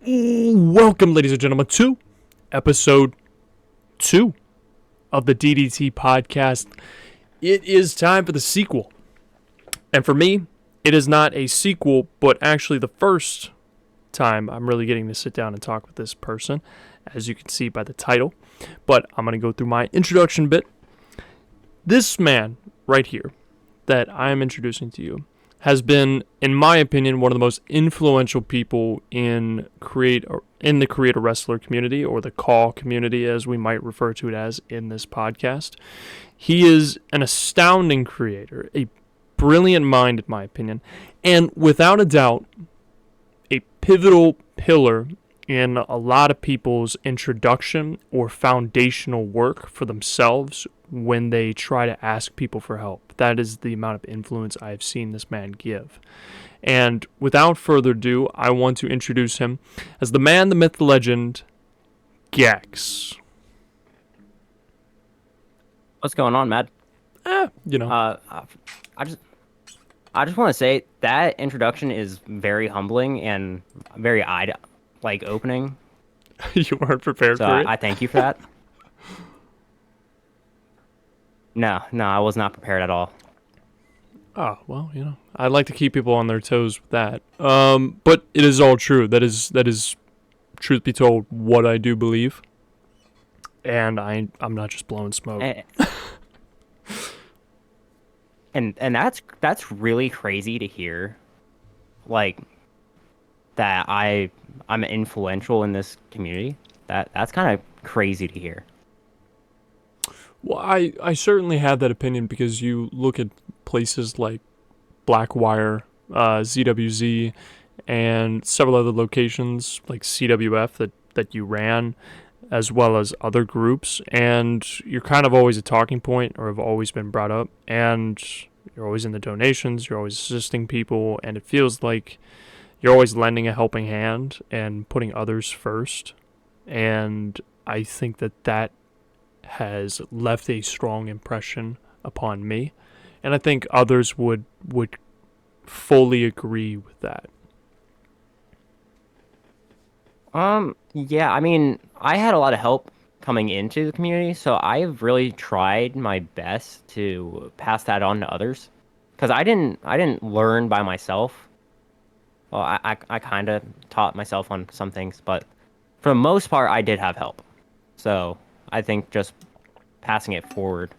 Welcome, ladies and gentlemen, to episode 2 of the DDT Podcast. It is time for the sequel. And for me, it is not a sequel, but actually the first time I'm really getting to sit down and talk with this person, as you can see by the title. But I'm going to go through my introduction bit. This man right here that I am introducing to you has been, in my opinion, one of the most influential people in the creator wrestler community, or the CAW community, as we might refer to it as in this podcast. He is an astounding creator, a brilliant mind, in my opinion, and without a doubt, a pivotal pillar in a lot of people's introduction or foundational work for themselves when they try to ask people for help. That is the amount of influence I've seen this man give. And without further ado, I want to introduce him as the man, the myth, the legend, Gex. What's going on, Matt? I just want to say that introduction is very humbling and very opening. You weren't prepared So for it? I thank you for that. No, I was not prepared at all. Oh, well, I like to keep people on their toes with that. But it is all true. That is, truth be told, what I do believe. And I'm not just blowing smoke. And that's really crazy to hear. Like, that I'm influential in this community. That's kind of crazy to hear. Well, I certainly have that opinion because you look at places like BlackWire, ZWZ, and several other locations like CWF that you ran, as well as other groups, and you're kind of always a talking point or have always been brought up, and you're always in the donations, you're always assisting people, and it feels like you're always lending a helping hand and putting others first. And I think that has left a strong impression upon me, and I think others would fully agree with that. Yeah, I mean, I had a lot of help coming into the community, so I've really tried my best to pass that on to others, because I didn't learn by myself. Well, I kind of taught myself on some things, but for the most part, I did have help. So I think just passing it forward,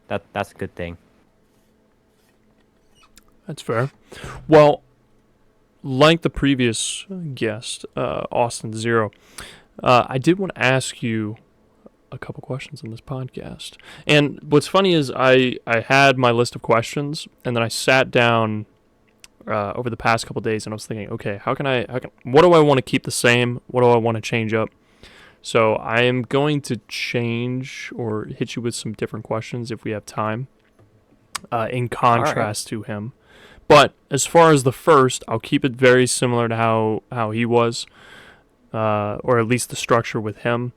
that's a good thing. That's fair. Well, like the previous guest, Austin Zero, I did want to ask you a couple questions in this podcast. And what's funny is I had my list of questions, and then I sat down over the past couple days, and I was thinking, okay, what do I want to keep the same? What do I want to change up? So I am going to change or hit you with some different questions if we have time, in contrast to him. But as far as the first, I'll keep it very similar to how he was, or at least the structure with him.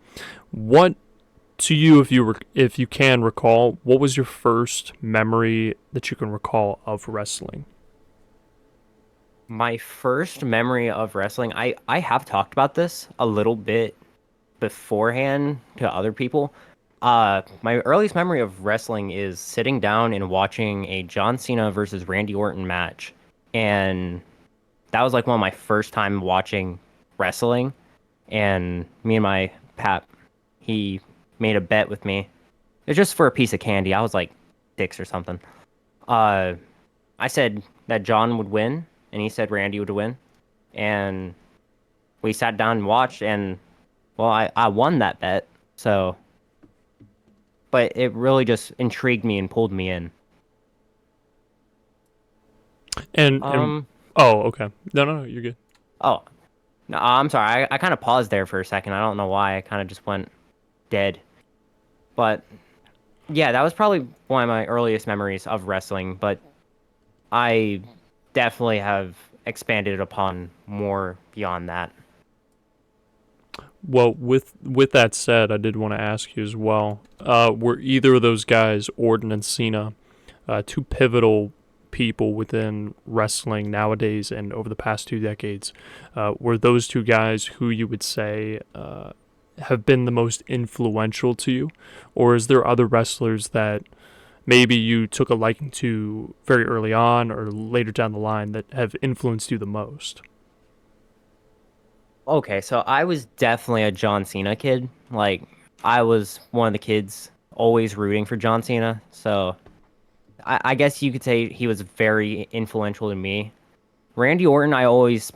What, to you, if you can recall, what was your first memory that you can recall of wrestling? My first memory of wrestling, I have talked about this a little bit beforehand to other people. My earliest memory of wrestling is sitting down and watching a John Cena versus Randy Orton match, and that was like one of my first time watching wrestling. And me and my pap, he made a bet with me. It was just for a piece of candy. I was like 6 or something. I said that John would win, and he said Randy would win, and we sat down and watched, and well, I won that bet. So, but it really just intrigued me and pulled me in. And oh, okay. No, you're good. Oh, no, I'm sorry. I kind of paused there for a second. I don't know why. I kind of just went dead. But yeah, that was probably one of my earliest memories of wrestling. But I definitely have expanded upon more beyond that. Well, with that said, I did want to ask you as well. Were either of those guys, Orton and Cena, two pivotal people within wrestling nowadays and over the past 2 decades, were those two guys who you would say have been the most influential to you? Or is there other wrestlers that maybe you took a liking to very early on or later down the line that have influenced you the most? Okay, so I was definitely a John Cena kid. Like, I was one of the kids always rooting for John Cena. So I guess you could say he was very influential to me. Randy Orton, I always,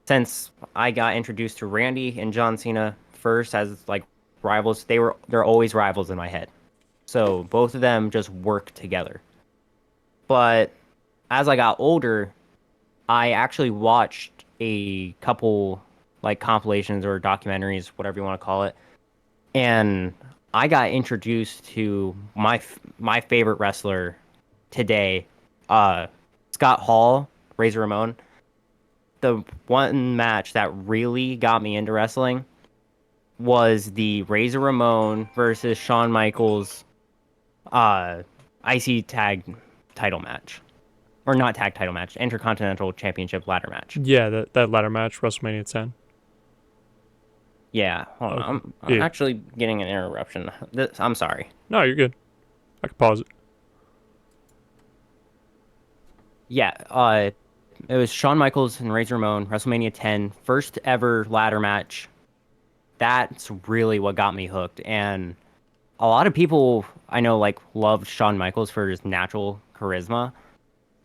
since I got introduced to Randy and John Cena first as like rivals, they're always rivals in my head. So both of them just work together. But as I got older, I actually watched a couple like compilations or documentaries, whatever you want to call it, and I got introduced to my favorite wrestler today, Scott Hall, Razor Ramon. The one match that really got me into wrestling was the Razor Ramon versus Shawn Michaels IC tag title match. Or not tag title match, Intercontinental Championship ladder match. Yeah, that ladder match, WrestleMania 10. Yeah, hold on. Okay. I'm Yeah. actually getting an interruption. I'm sorry. No, you're good. I can pause it. Yeah, it was Shawn Michaels and Razor Ramon, WrestleMania 10, first ever ladder match. That's really what got me hooked. And a lot of people I know like loved Shawn Michaels for his natural charisma,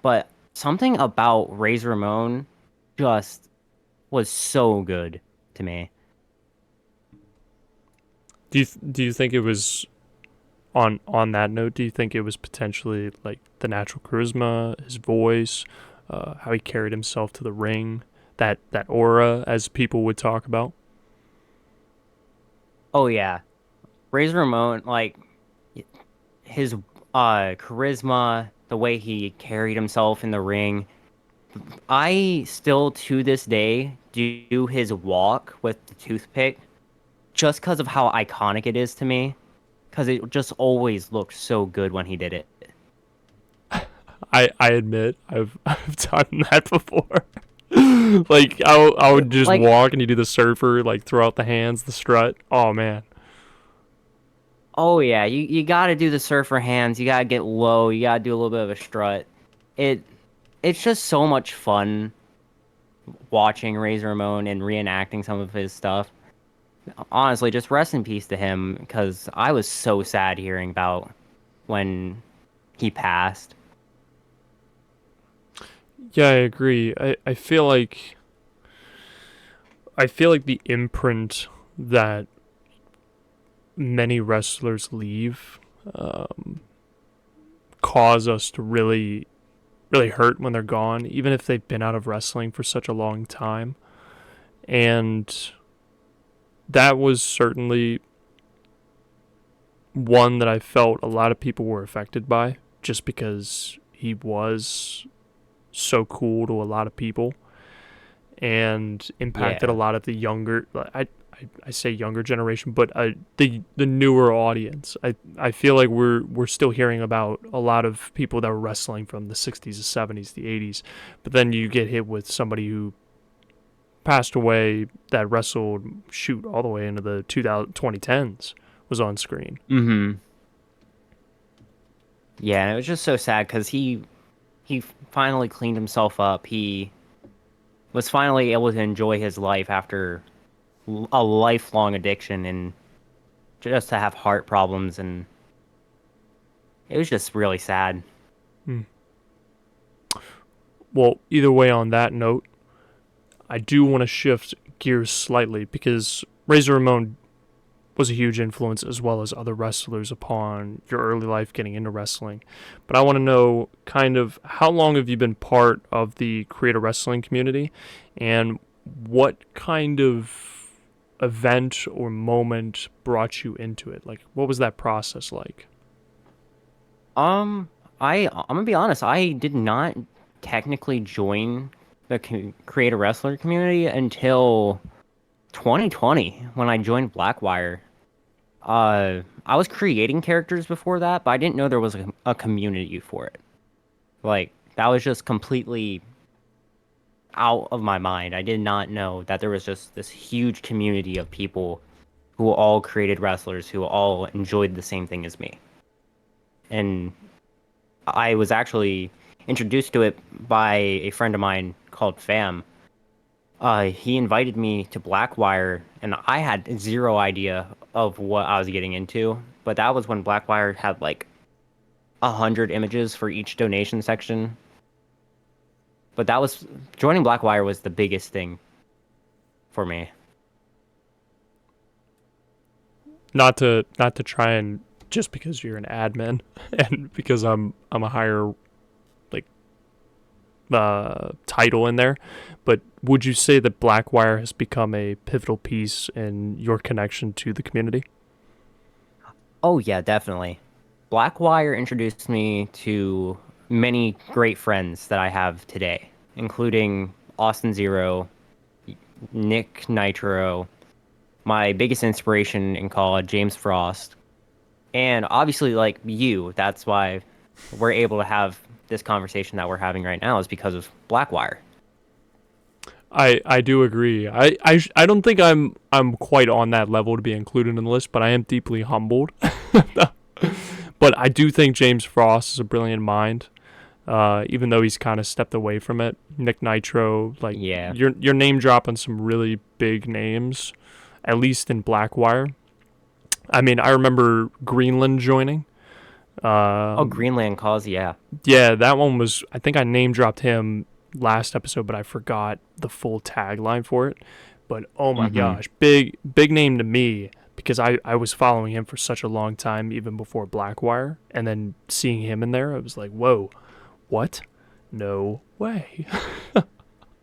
but something about Razor Ramon just was so good to me. Do you think it was on that note? Do you think it was potentially like the natural charisma, his voice, how he carried himself to the ring, that aura, as people would talk about? Oh yeah, Razor Ramon, like his charisma, the way he carried himself in the ring. I still to this day do his walk with the toothpick just because of how iconic it is to me. Because it just always looked so good when he did it. I admit I've done that before. Like I would just Like, walk and you do the surfer, like throw out the hands, the strut. Oh man. oh yeah, you gotta do the surfer hands. You gotta get low. You gotta do a little bit of a strut. It it's just so much fun watching Razor Ramon and reenacting some of his stuff. Honestly, just rest in peace to him because I was so sad hearing about when he passed. Yeah, I agree. I feel like the imprint that many wrestlers leave cause us to really really hurt when they're gone, even if they've been out of wrestling for such a long time. And that was certainly one that I felt a lot of people were affected by just because he was so cool to a lot of people and impacted a Yeah, lot of the younger I say younger generation, but the newer audience. I feel like we're still hearing about a lot of people that were wrestling from the 60s, the 70s, the 80s, but then you get hit with somebody who passed away that wrestled shoot all the way into the 2010s was on screen. mm-hmm. Yeah, and it was just so sad because he finally cleaned himself up. He was finally able to enjoy his life after a lifelong addiction and just to have heart problems, and it was just really sad. Hmm. Well, either way, on that note, I do want to shift gears slightly because Razor Ramon was a huge influence as well as other wrestlers upon your early life getting into wrestling. But I want to know kind of how long have you been part of the creator wrestling community and what kind of event or moment brought you into it? Like what was that process like? Um, I'm gonna be honest. I did not technically join the creator wrestler community until 2020 when I joined BlackWire. I was creating characters before that, but I didn't know there was a community for it. Like That was just completely out of my mind. I did not know that there was just this huge community of people who all created wrestlers who all enjoyed the same thing as me. And I was actually introduced to it by a friend of mine called Fam. He invited me to BlackWire, and I had zero idea of what I was getting into. But that was when BlackWire had like 100 images for each donation section. But that was joining BlackWire was the biggest thing for me. Not to try and just because you're an admin and because I'm a higher like title in there, but would you say that BlackWire has become a pivotal piece in your connection to the community? Oh yeah, definitely. BlackWire introduced me to many great friends that I have today, including Austin Zero, Nick Nitro, my biggest inspiration in college, James Frost, and obviously like you. That's why we're able to have this conversation that we're having right now is because of BlackWire. I do agree. I don't think I'm quite on that level to be included in the list, but I am deeply humbled. But I do think James Frost is a brilliant mind. Even though he's kind of stepped away from it. Nick Nitro, like Yeah. you're name dropping some really big names, at least in BlackWire. I mean, I remember Greenland joining. Oh, Greenland Cause, yeah. Yeah, that one was. I think I name dropped him last episode, but I forgot the full tagline for it. But oh my gosh, big name to me because I was following him for such a long time, even before BlackWire, and then seeing him in there, I was like, whoa, what? No way.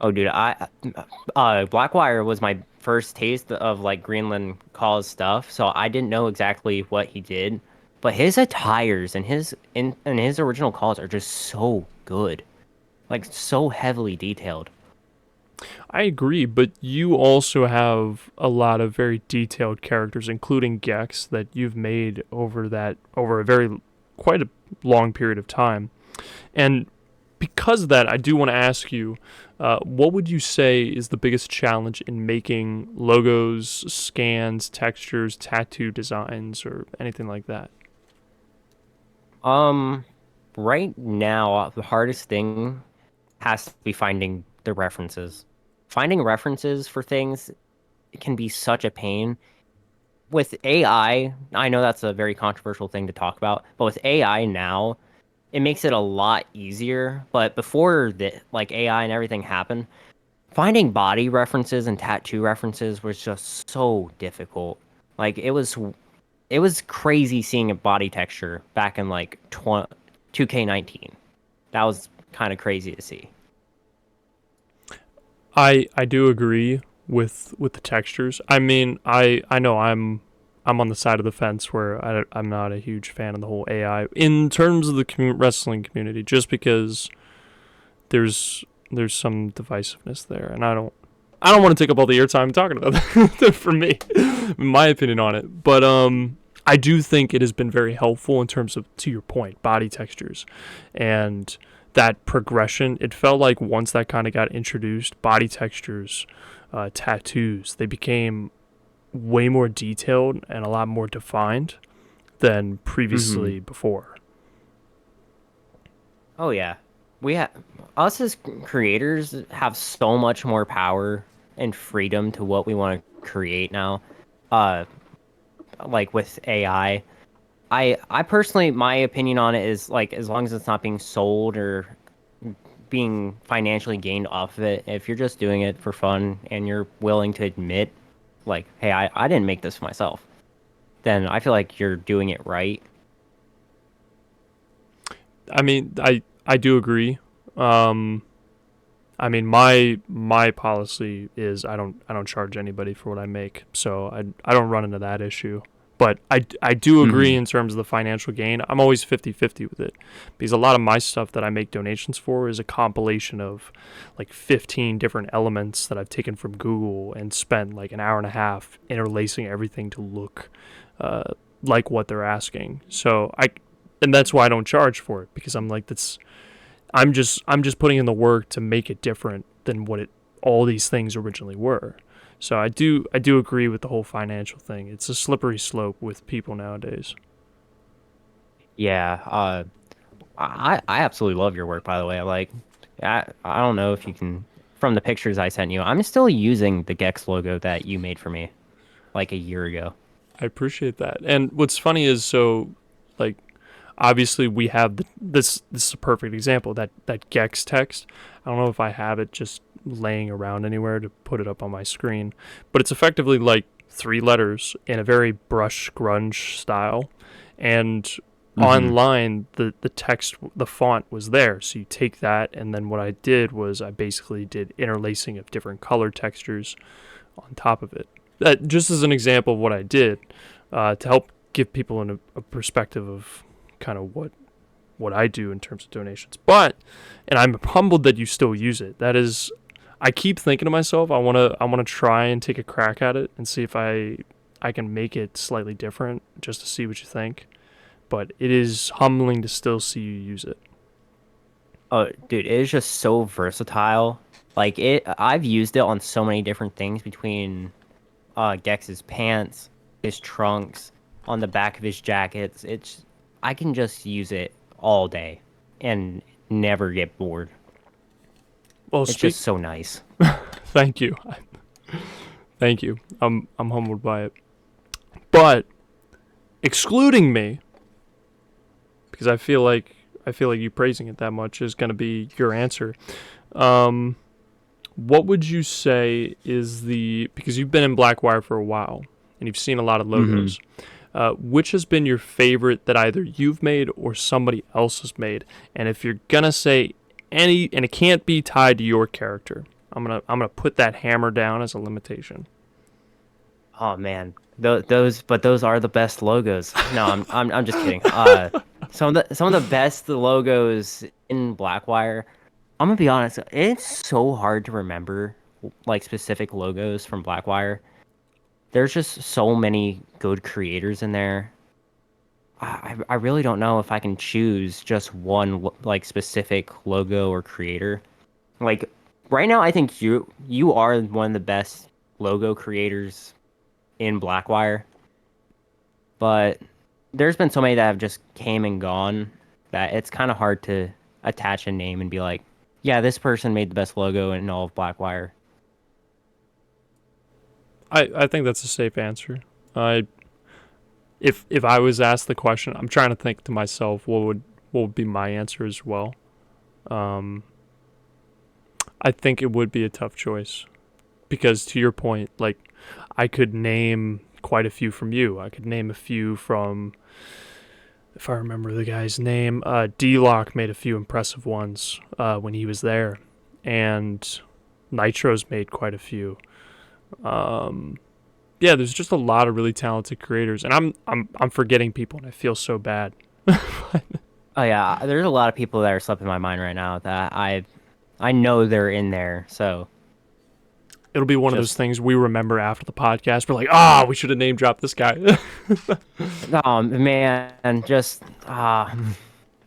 Oh, dude, BlackWire was my first taste of like Greenland Cause stuff, so I didn't know exactly what he did, but his attires and his original calls are just so good, like so heavily detailed. I agree, but you also have a lot of very detailed characters, including Gex, that you've made over a very quite a long period of time. And because of that, I do want to ask you, what would you say is the biggest challenge in making logos, scans, textures, tattoo designs, or anything like that? Um, right now, the hardest thing has to be finding the references. Finding references for things can be such a pain. With I know that's a very controversial thing to talk about, but with AI now, it makes it a lot easier. But before the like AI and everything happened, finding body references and tattoo references was just so difficult. Like it was crazy seeing a body texture back in like 2K19. That was kind of crazy to see. I do agree with the textures. I mean, I know I'm on the side of the fence where I'm not a huge fan of the whole AI in terms of the wrestling community, just because there's some divisiveness there, and I don't want to take up all the airtime talking about that for me, my opinion on it. But I do think it has been very helpful in terms of, to your point, body textures and that progression. It felt like once that kind of got introduced, body textures, tattoos, they became way more detailed and a lot more defined than previously before. Oh yeah. We have us as creators have so much more power and freedom to what we want to create now. Uh like with AI. I personally my opinion on it is like as long as it's not being sold or being financially gained off of it, if you're just doing it for fun and you're willing to admit like, hey, I didn't make this myself, then I feel like you're doing it right. I mean, I do agree. I mean, my policy is I don't charge anybody for what I make, so I don't run into that issue. But I do agree in terms of the financial gain. I'm always 50-50 with it because a lot of my stuff that I make donations for is a compilation of like 15 different elements that I've taken from Google and spent like an hour and a half interlacing everything to look like what they're asking. And that's why I don't charge for it, because I'm like, I'm just putting in the work to make it different than what all these things originally were. So I do agree with the whole financial thing. It's a slippery slope with people nowadays. Yeah, I absolutely love your work, by the way. I don't know if you can, from the pictures I sent you, I'm still using the Gex logo that you made for me like a year ago. I appreciate that. And what's funny is, so like, obviously we have this is a perfect example, that Gex text. I don't know if I have it just laying around anywhere to put it up on my screen, but it's effectively like 3 letters in a very brush grunge style, and online the text, the font was there, so you take that, and then what I did was I basically did interlacing of different color textures on top of it. That just as an example of what I did, to help give people a perspective of kind of what I do in terms of donations. And I'm humbled that you still use it. That is, I keep thinking to myself, I wanna try and take a crack at it and see if I can make it slightly different, just to see what you think. But it is humbling to still see you use it. Oh, dude, it is just so versatile. I've used it on so many different things between Gex's pants, his trunks, on the back of his jackets. I can just use it all day and never get bored. Well, It's just so nice. Thank you. Thank you. I'm humbled by it. But excluding me, because I feel like you praising it that much is going to be your answer. What would you say is because you've been in BlackWire for a while and you've seen a lot of logos, which has been your favorite that either you've made or somebody else has made? And if you're going to say any, and it can't be tied to your character, I'm gonna put that hammer down as a limitation. Oh man, those are the best logos. No, I'm just kidding. Some of the best logos in BlackWire. I'm gonna be honest, it's so hard to remember like specific logos from BlackWire. There's just so many good creators in there. I really don't know if I can choose just one like specific logo or creator. Like right now, I think you are one of the best logo creators in BlackWire, but there's been so many that have just came and gone that it's kind of hard to attach a name and be like, yeah, this person made the best logo in all of BlackWire. I think that's a safe answer. If I was asked the question, I'm trying to think to myself what would be my answer as well. I think it would be a tough choice because, to your point, like, I could name quite a few from you. I could name a few from, if I remember the guy's name, D-Lock made a few impressive ones when he was there, and Nitro's made quite a few. Yeah, there's just a lot of really talented creators, and I'm forgetting people, and I feel so bad. Oh yeah, there's a lot of people that are slipping my mind right now that I know they're in there. So it'll be one of those things we remember after the podcast. We're like, we should have name dropped this guy. Oh man, just oh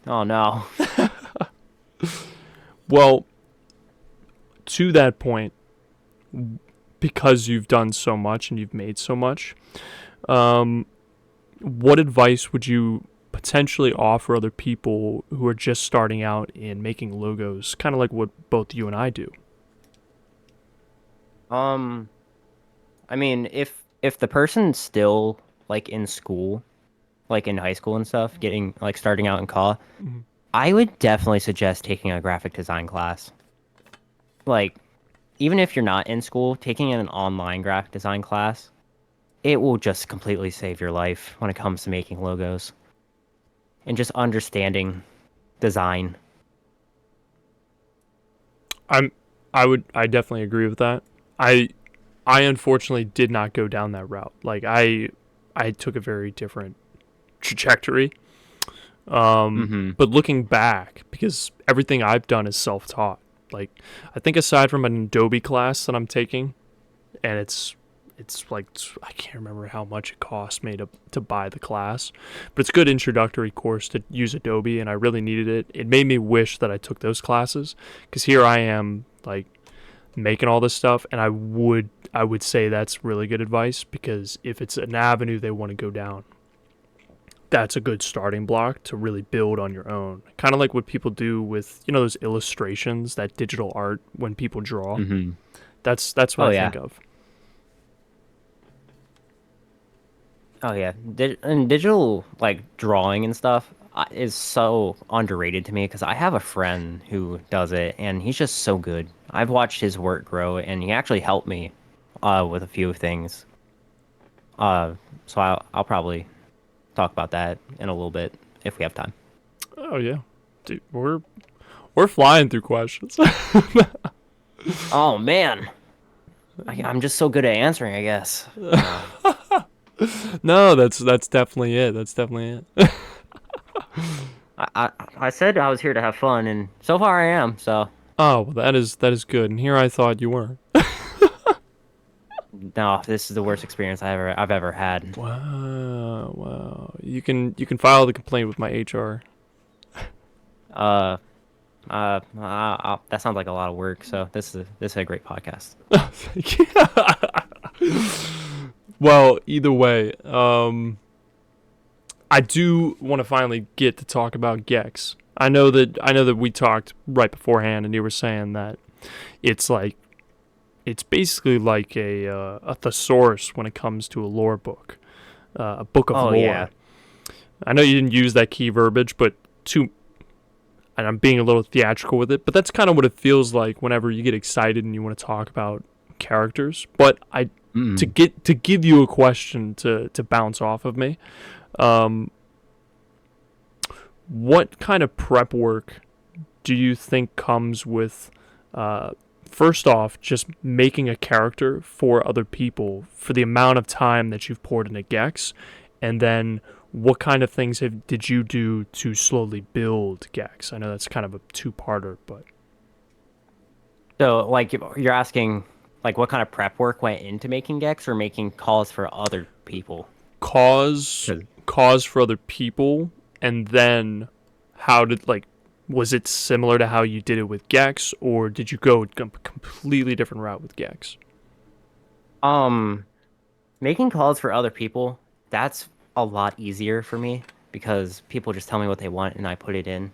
no. Well, to that point, because you've done so much and you've made so much, what advice would you potentially offer other people who are just starting out in making logos, kind of like what both you and I do? I mean, if the person's still like in school, like in high school and stuff, getting like starting out in CAW, I would definitely suggest taking a graphic design class. Like, even if you're not in school, taking an online graphic design class, it will just completely save your life when it comes to making logos and just understanding design. I definitely agree with that. I unfortunately did not go down that route. Like, I took a very different trajectory. But looking back, because everything I've done is self-taught. Like, I think aside from an Adobe class that I'm taking, and it's it's like, I can't remember how much it cost me to buy the class, but it's a good introductory course to use Adobe, and I really needed it. It made me wish that I took those classes, because here I am like making all this stuff, and I would say that's really good advice, because if it's an avenue they want to go down, that's a good starting block to really build on your own. Kind of like what people do with, those illustrations, that digital art when people draw. Mm-hmm. That's what I think of. Oh yeah, and digital like drawing and stuff is so underrated to me because I have a friend who does it and he's just so good. I've watched his work grow and he actually helped me with a few things. So I'll probably talk about that in a little bit if we have time. Oh yeah, dude, we're flying through questions. Oh man, I'm just so good at answering, I guess. No, that's definitely it. That's definitely it. I said I was here to have fun, and so far I am. So. Oh, well, that is good. And here I thought you weren't. No, this is the worst experience I've ever had. Wow. You can file the complaint with my HR. That sounds like a lot of work. So this is a great podcast. Well, either way, I do want to finally get to talk about Gex. I know that we talked right beforehand, and you were saying that it's basically like a thesaurus when it comes to a lore book, a book of lore. Yeah. I know you didn't use that key verbiage, and I'm being a little theatrical with it, but that's kind of what it feels like whenever you get excited and you want to talk about characters. But to give you a question to bounce off of me, what kind of prep work do you think comes with, first off, just making a character for other people for the amount of time that you've poured into Gex, and then what kind of things did you do to slowly build Gex? I know that's kind of a two-parter, but... So, like, you're asking, like, what kind of prep work went into making Gex or making calls for other people? Cause for other people, and then was it similar to how you did it with Gex, or did you go a completely different route with Gex? Making calls for other people, that's a lot easier for me because people just tell me what they want and I put it in.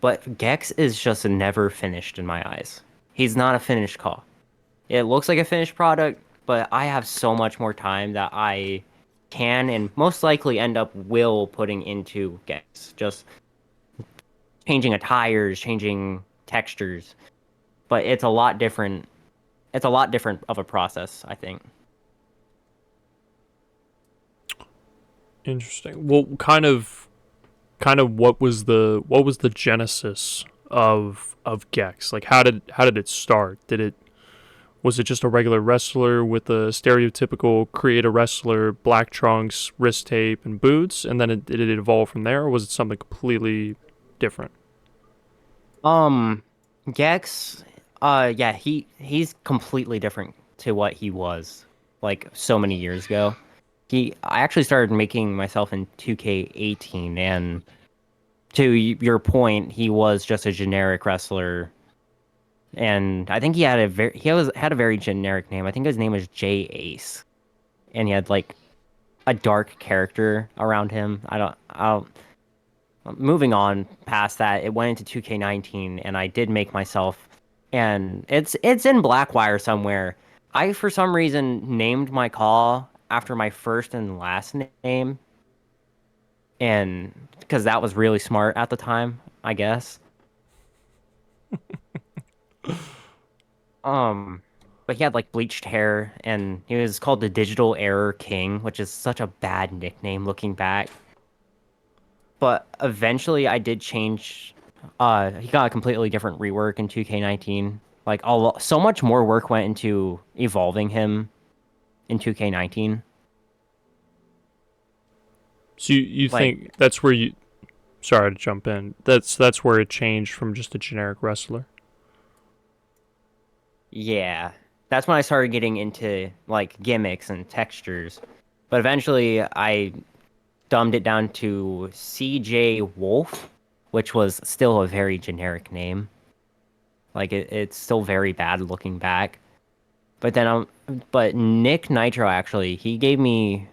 But Gex is just never finished in my eyes. He's not a finished call. It looks like a finished product, but I have so much more time that I can and most likely end up putting into Gex. Just changing attires, changing textures. But it's a lot different. It's a lot different of a process, I think. Interesting. Well, kind of what was the genesis of Gex? Like, how did it start? Was it just a regular wrestler with a stereotypical create a wrestler, black trunks, wrist tape, and boots, and then did it evolve from there, or was it something completely different? Gex, yeah, he's completely different to what he was like so many years ago. I actually started making myself in 2K18, and to your point, he was just a generic wrestler. And I think he had a very generic name. I think his name was J Ace, and he had like a dark character around him. Moving on past that, it went into 2K19, and I did make myself, and it's in BlackWire somewhere. I for some reason named my call after my first and last name, and because that was really smart at the time, I guess. But he had like bleached hair, and he was called the Digital Error King, which is such a bad nickname looking back. But eventually I did change. He got a completely different rework in 2K19. Like so much more work went into evolving him in 2K19. So you think that's where you... Sorry to jump in. That's where it changed from just a generic wrestler. Yeah, that's when I started getting into like gimmicks and textures. But eventually I dumbed it down to CJ Wolf, which was still a very generic name. Like it's still very bad looking back. But then but Nick Nitro actually, he gave me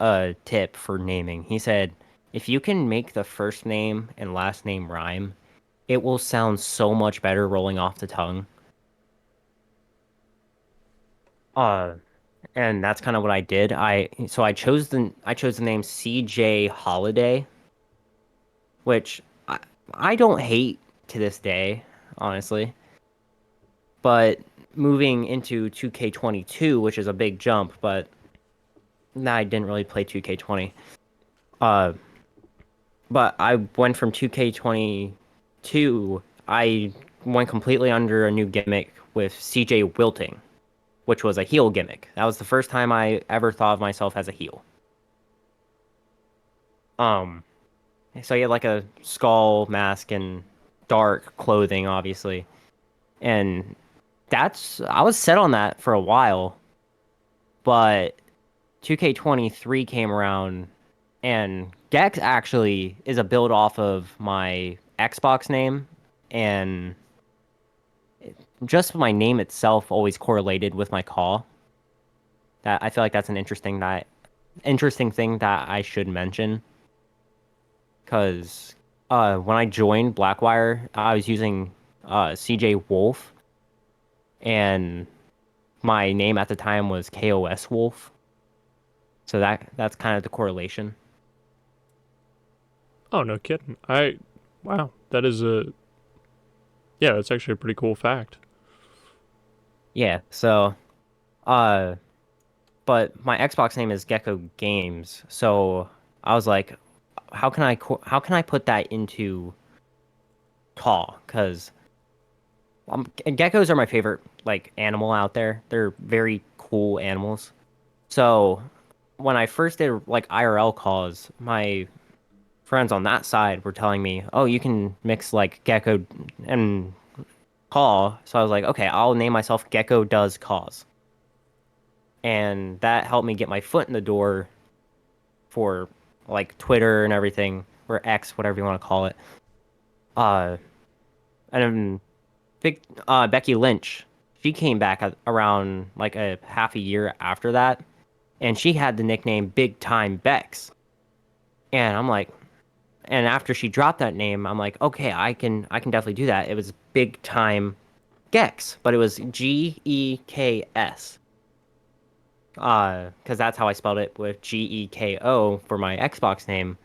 a tip for naming. He said, if you can make the first name and last name rhyme, it will sound so much better rolling off the tongue. Uh, and that's kind of what I did. I chose the name CJ Holiday, which I don't hate to this day, honestly. But moving into 2K22, which is a big jump, but I didn't really play 2K20. Uh, but I went from 2K22, I went completely under a new gimmick with CJ Wilting, which was a heel gimmick. That was the first time I ever thought of myself as a heel. So he had like a skull mask and dark clothing, obviously. And I was set on that for a while, but 2K23 came around, and Gex actually is a build off of my Xbox name, and just my name itself always correlated with my CAW. That I feel like that's an interesting thing that I should mention, because when I joined BlackWire, I was using CJ Wolf, and my name at the time was KOS Wolf. So that's kind of the correlation. Oh, no kidding. Wow, that's actually a pretty cool fact. Yeah, so, but my Xbox name is Gecko Games, so I was like, how can I put that into CAW? Because geckos are my favorite like animal out there. They're very cool animals. So when I first did like IRL calls, my friends on that side were telling me, "Oh, you can mix like gecko and CAW." So I was like, "Okay, I'll name myself Gecko Does Cause," and that helped me get my foot in the door for like Twitter and everything, or X, whatever you want to call it. And then Becky Lynch, she came back around like a half a year after that, and she had the nickname Big Time Bex. And I'm like, and after she dropped that name, I'm like, okay, I can definitely do that. It was Big Time Gex, but it was Geks. Because that's how I spelled it, with Geko for my Xbox name.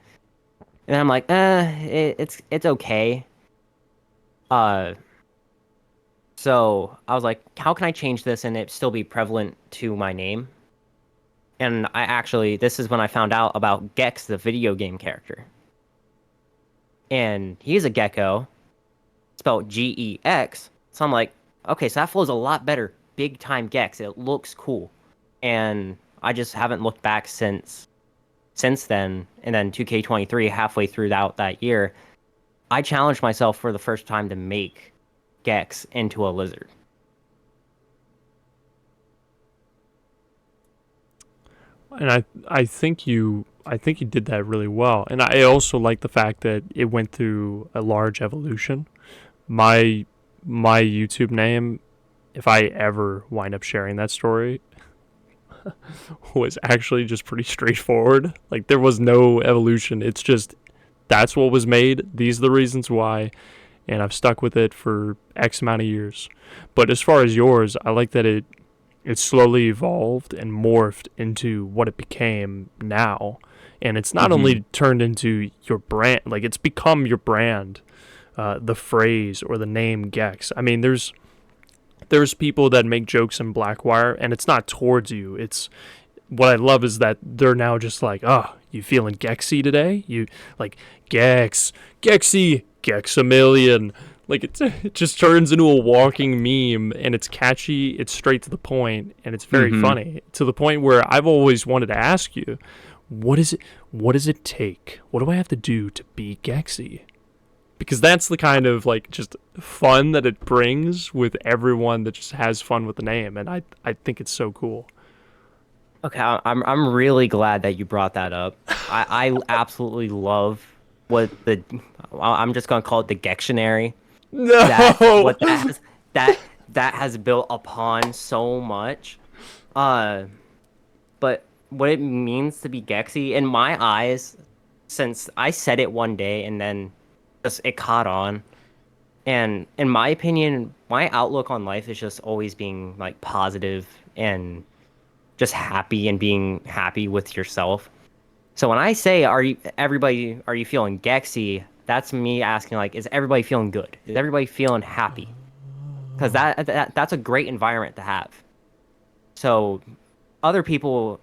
And I'm like, it's okay. So I was like, how can I change this and it still be prevalent to my name? And this is when I found out about Gex, the video game character. And he's a gecko, spelled Gex. So I'm like, okay, so that flows a lot better. Big Time Gex. It looks cool. And I just haven't looked back since then. And then 2K23, halfway through that year, I challenged myself for the first time to make Gex into a lizard. And I think you did that really well. And I also like the fact that it went through a large evolution. My YouTube name, if I ever wind up sharing that story, was actually just pretty straightforward. Like, there was no evolution. It's just, that's what was made. These are the reasons why. And I've stuck with it for X amount of years. But as far as yours, I like that it slowly evolved and morphed into what it became now. And it's not only turned into your brand, like, it's become your brand, the phrase or the name Gex. I mean, there's people that make jokes in BlackWire, and it's not towards you. It's, what I love is that they're now just like, oh, you feeling Gexy today? You like Gex, Gexy, Gexamillion. Like, it just turns into a walking meme, and it's catchy, it's straight to the point, and it's very funny, to the point where I've always wanted to ask you, what does it take? What do I have to do to be Gexy? because that's the kind of like just fun that it brings with everyone that just has fun with the name, and I think it's so cool. Okay, I'm really glad that you brought that up. I absolutely love what I'm just gonna call it the Gextionary. No. That has built upon so much. Uh, but what it means to be Gexy in my eyes, since I said it one day and then just it caught on. And in my opinion, my outlook on life is just always being like positive and just happy and being happy with yourself. So when I say are you feeling Gexy, that's me asking like is everybody feeling good? Is everybody feeling happy? Because that's a great environment to have. So other people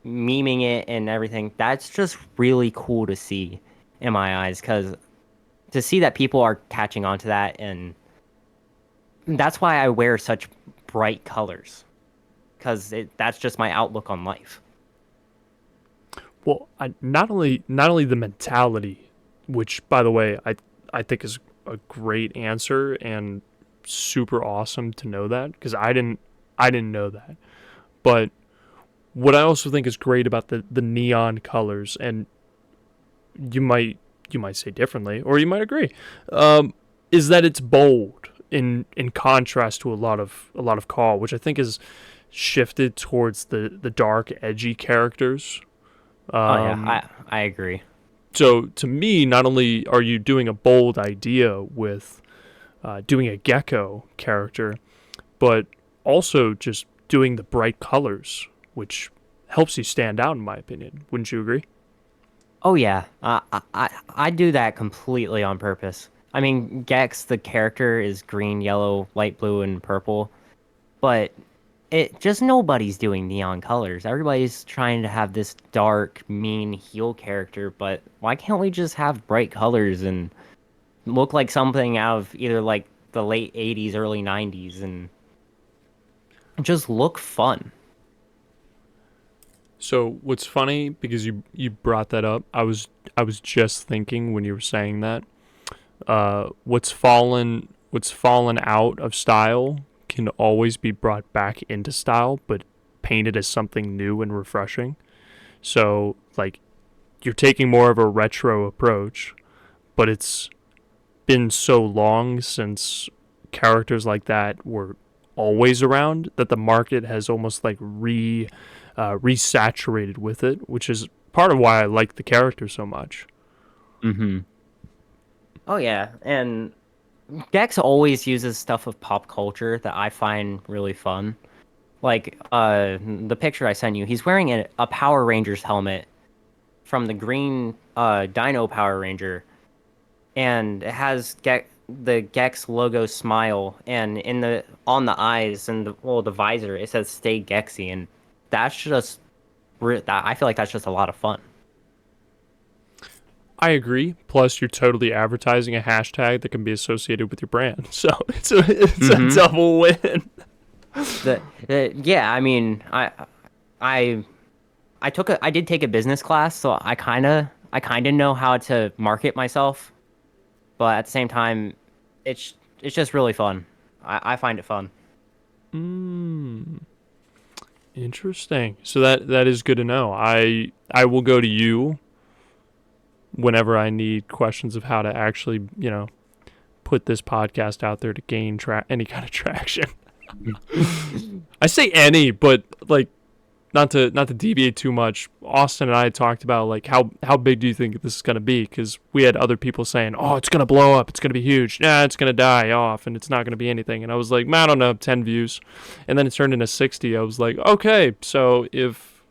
memeing it and everything, that's just really cool to see in my eyes because to see that people are catching on to that, and that's why I wear such bright colors because that's just my outlook on life. Well, not only the mentality, which by the way I think is a great answer and super awesome to know that because I didn't know that, but what I also think is great about the neon colors, and you might say differently or you might agree, is that it's bold in contrast to a lot of CAW, which I think is shifted towards the dark edgy characters. Oh yeah, I agree. So to me, not only are you doing a bold idea with doing a gecko character, but also just doing the bright colors, which helps you stand out, in my opinion. Wouldn't you agree? Oh yeah, I do that completely on purpose. I mean, Gex, the character is green, yellow, light blue, and purple, but it just nobody's doing neon colors. Everybody's trying to have this dark, mean heel character, but why can't we just have bright colors and look like something out of either like the late 80s, early 90s and just look fun? So what's funny, because you brought that up, I was just thinking when you were saying that, what's fallen out of style can always be brought back into style, but painted as something new and refreshing. So like you're taking more of a retro approach, but it's been so long since characters like that were always around that the market has almost like resaturated with it, which is part of why I like the character so much. Mm-hmm. Oh yeah, and Gex always uses stuff of pop culture that I find really fun. Like the picture I sent you, he's wearing a Power Rangers helmet from the green Dino Power Ranger, and it has the Gex logo smile, and on the eyes and the visor it says "Stay Gexy," and that's just I feel like that's just a lot of fun. I agree. Plus, you're totally advertising a hashtag that can be associated with your brand, so it's a double win. Yeah, I mean, I I did take a business class, so I kind of know how to market myself, but at the same time, it's just really fun. I find it fun. Interesting. So that is good to know. I will go to you whenever I need questions of how to actually, put this podcast out there to gain any kind of traction. I say any, but like not to deviate too much. Austin and I talked about like how big do you think this is going to be, because we had other people saying, "Oh, it's going to blow up. It's going to be huge. Nah, it's going to die off and it's not going to be anything." And I was like, "Man, I don't know, 10 views." And then it turned into 60. I was like, "Okay, so if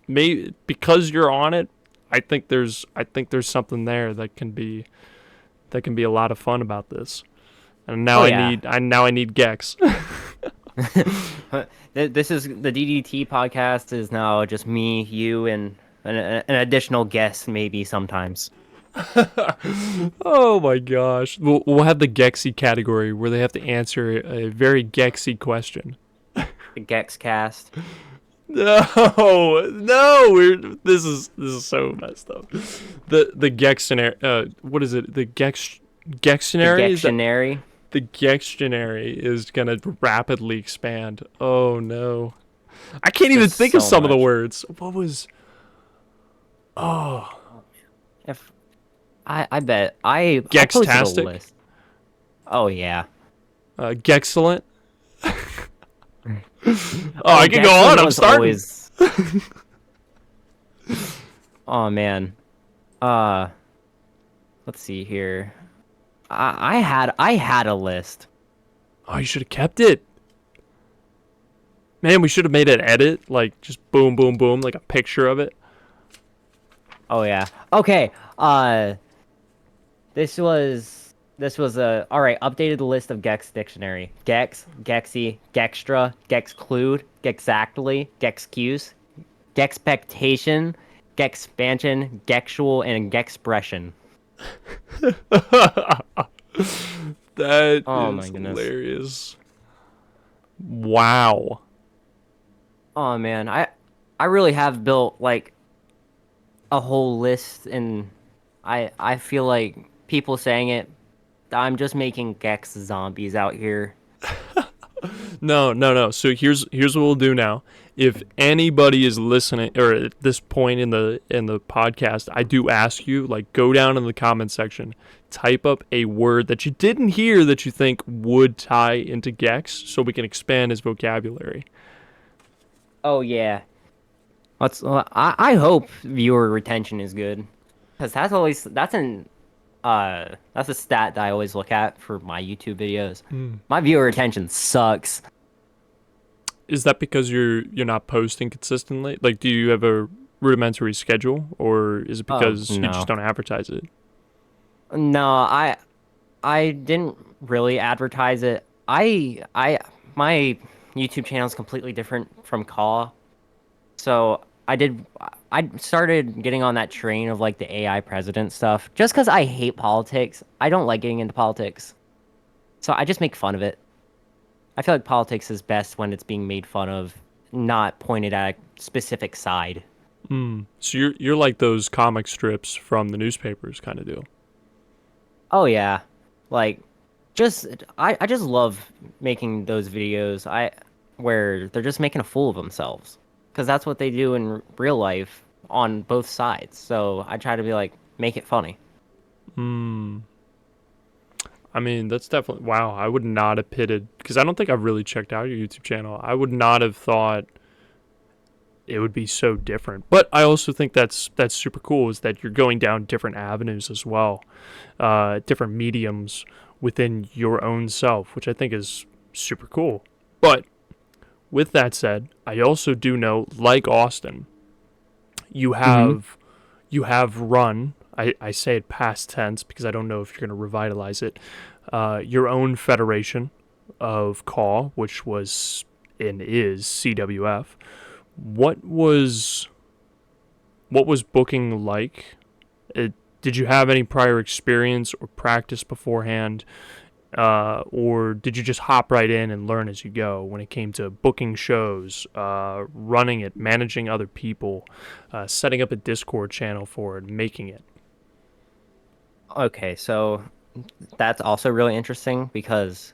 maybe because you're on it, I think there's something there that can be a lot of fun about this." And now I need Gex. This is the DDT podcast is now just me, you, and an additional guest maybe sometimes. Oh my gosh. We'll have the Gexy category where they have to answer a very Gexy question. The Gex cast. No, this is so messed up. The Gextionary, what is it? The The Gextionary is that Gextionary. the Gextionary is gonna rapidly expand. Oh no, I can't even There's think of so some of the much. words. What was? Oh, If I bet I posted a Gextastic, list. Oh yeah. Gexcellent. Oh, Oh, I can go on. Gexlin I'm was starting. always. Oh man. Uh, let's see here. I had a list. Oh, you should have kept it. Man, we should have made an edit, like just boom, boom, boom, like a picture of it. Oh yeah. Okay. Uh, this was a all right. Updated list of Gex dictionary. Gex, Gexy, Gextra, Gexclude, Gexactly, Gexcuse, Gexpectation, Gexpansion, Gexual, and Gexpression. That Oh my is goodness. hilarious. Wow. Oh man, I really have built like a whole list, and I feel like people saying it. I'm just making Gex zombies out here. No, no, no. So here's what we'll do now. If anybody is listening or at this point in the podcast, I do ask you, like, go down in the comment section, type up a word that you didn't hear that you think would tie into Gex so we can expand his vocabulary. Oh yeah. I hope viewer retention is good, because that's a stat that I always look at for my YouTube videos. My viewer retention sucks. Is that because you're not posting consistently? Like, do you have a rudimentary schedule, or is it Oh because you just no. don't advertise it? No, I didn't really advertise it. I my YouTube channel is completely different from CAW. So I started getting on that train of like the AI president stuff just because I hate politics. I don't like getting into politics. So I just make fun of it. I feel like politics is best when it's being made fun of, not pointed at a specific side. So you're like those comic strips from the newspapers kind of deal. Oh yeah. Like just I just love making those videos where they're just making a fool of themselves. Because that's what they do in real life on both sides. So I try to be like, make it funny. I mean, that's definitely wow. I would not have pitted because I don't think I've really checked out your YouTube channel. I would not have thought it would be so different. But I also think that's super cool is that you're going down different avenues as well, different mediums within your own self, which I think is super cool. But with that said, I also do know, like Austin, you Mm-hmm. have you have run. I say it past tense because I don't know if you're going to revitalize it. Your own federation of CAW, which was and is CWF. What was what was booking like? Did you have any prior experience or practice beforehand, or did you just hop right in and learn as you go when it came to booking shows, running it, managing other people, setting up a Discord channel for it, making it? Okay, so that's also really interesting because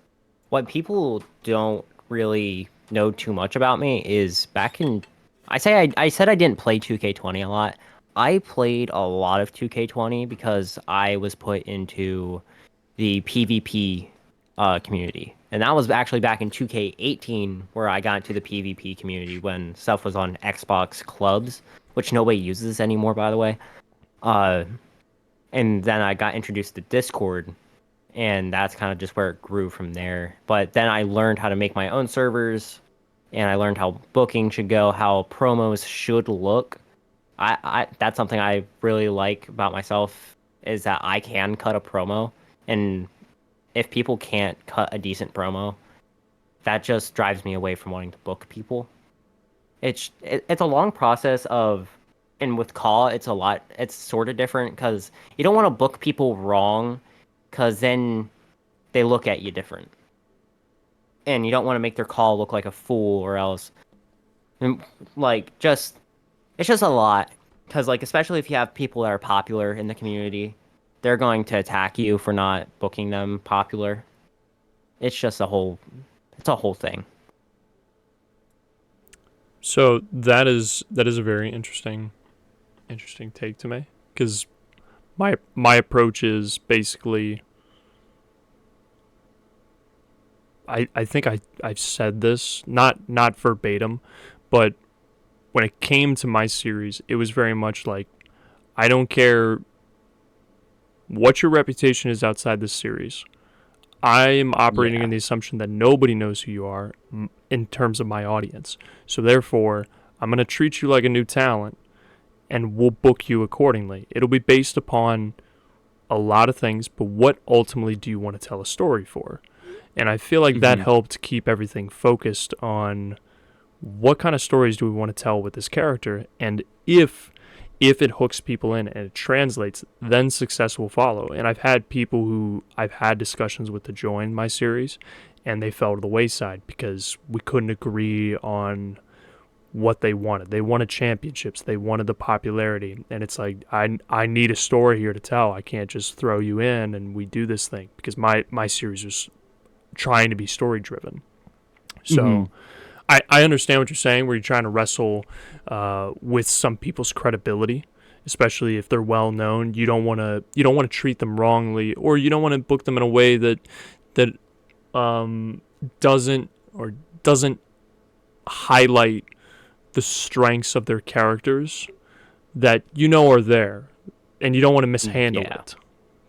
what people don't really know too much about me is back in I said I didn't play 2K20 a lot. I played a lot of 2K20 because I was put into the PvP community. And that was actually back in 2K18 where I got into the PvP community when stuff was on Xbox clubs, which nobody uses anymore, by the way. Uh, and then I got introduced to Discord, and that's kind of just where it grew from there. But then I learned how to make my own servers, and I learned how booking should go, how promos should look. I that's something I really like about myself is that I can cut a promo, and if people can't cut a decent promo, that just drives me away from wanting to book people. It's a long process of, and with call it's a lot. It's sort of different because you don't want to book people wrong, because then they look at you different, and you don't want to make their call look like a fool or else. And, like just it's just a lot because like especially if you have people that are popular in the community, they're going to attack you for not booking them popular. It's just it's a whole thing. So that is a very interesting take to me, because my approach is basically, I think I've said this, not verbatim, but when it came to my series, it was very much like, I don't care what your reputation is outside this series. I am operating in the assumption that nobody knows who you are in terms of my audience. So therefore, I'm going to treat you like a new talent, and we'll book you accordingly. It'll be based upon a lot of things, but what ultimately do you want to tell a story for? And I feel like that helped keep everything focused on what kind of stories do we want to tell with this character, and if it hooks people in and it translates, then success will follow. And I've had people who I've had discussions with to join my series, and they fell to the wayside because we couldn't agree on what they wanted. They wanted championships. They wanted the popularity. And it's like, I need a story here to tell. I can't just throw you in and we do this thing, because my series was trying to be story driven. So I understand what you're saying, where you're trying to wrestle with some people's credibility, especially if they're well known. You don't want to treat them wrongly, or you don't want to book them in a way that doesn't highlight the strengths of their characters that are there, and you don't want to mishandle it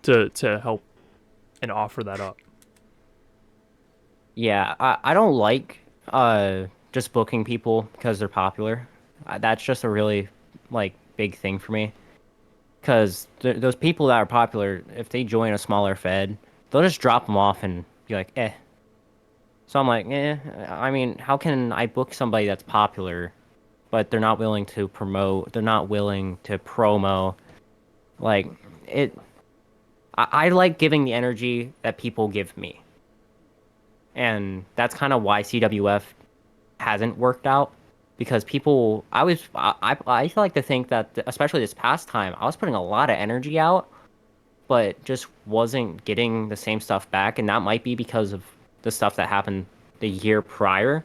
to help and offer that up. Yeah, I don't like just booking people because they're popular. That's just a really big thing for me. Because those people that are popular, if they join a smaller fed, they'll just drop them off and be like, eh. So I'm like, eh. I mean, how can I book somebody that's popular, but they're not willing to promote? They're not willing to promo. Like it. I like giving the energy that people give me. And that's kind of why CWF hasn't worked out, because people, I like to think that, especially this past time, I was putting a lot of energy out, but just wasn't getting the same stuff back. And that might be because of the stuff that happened the year prior.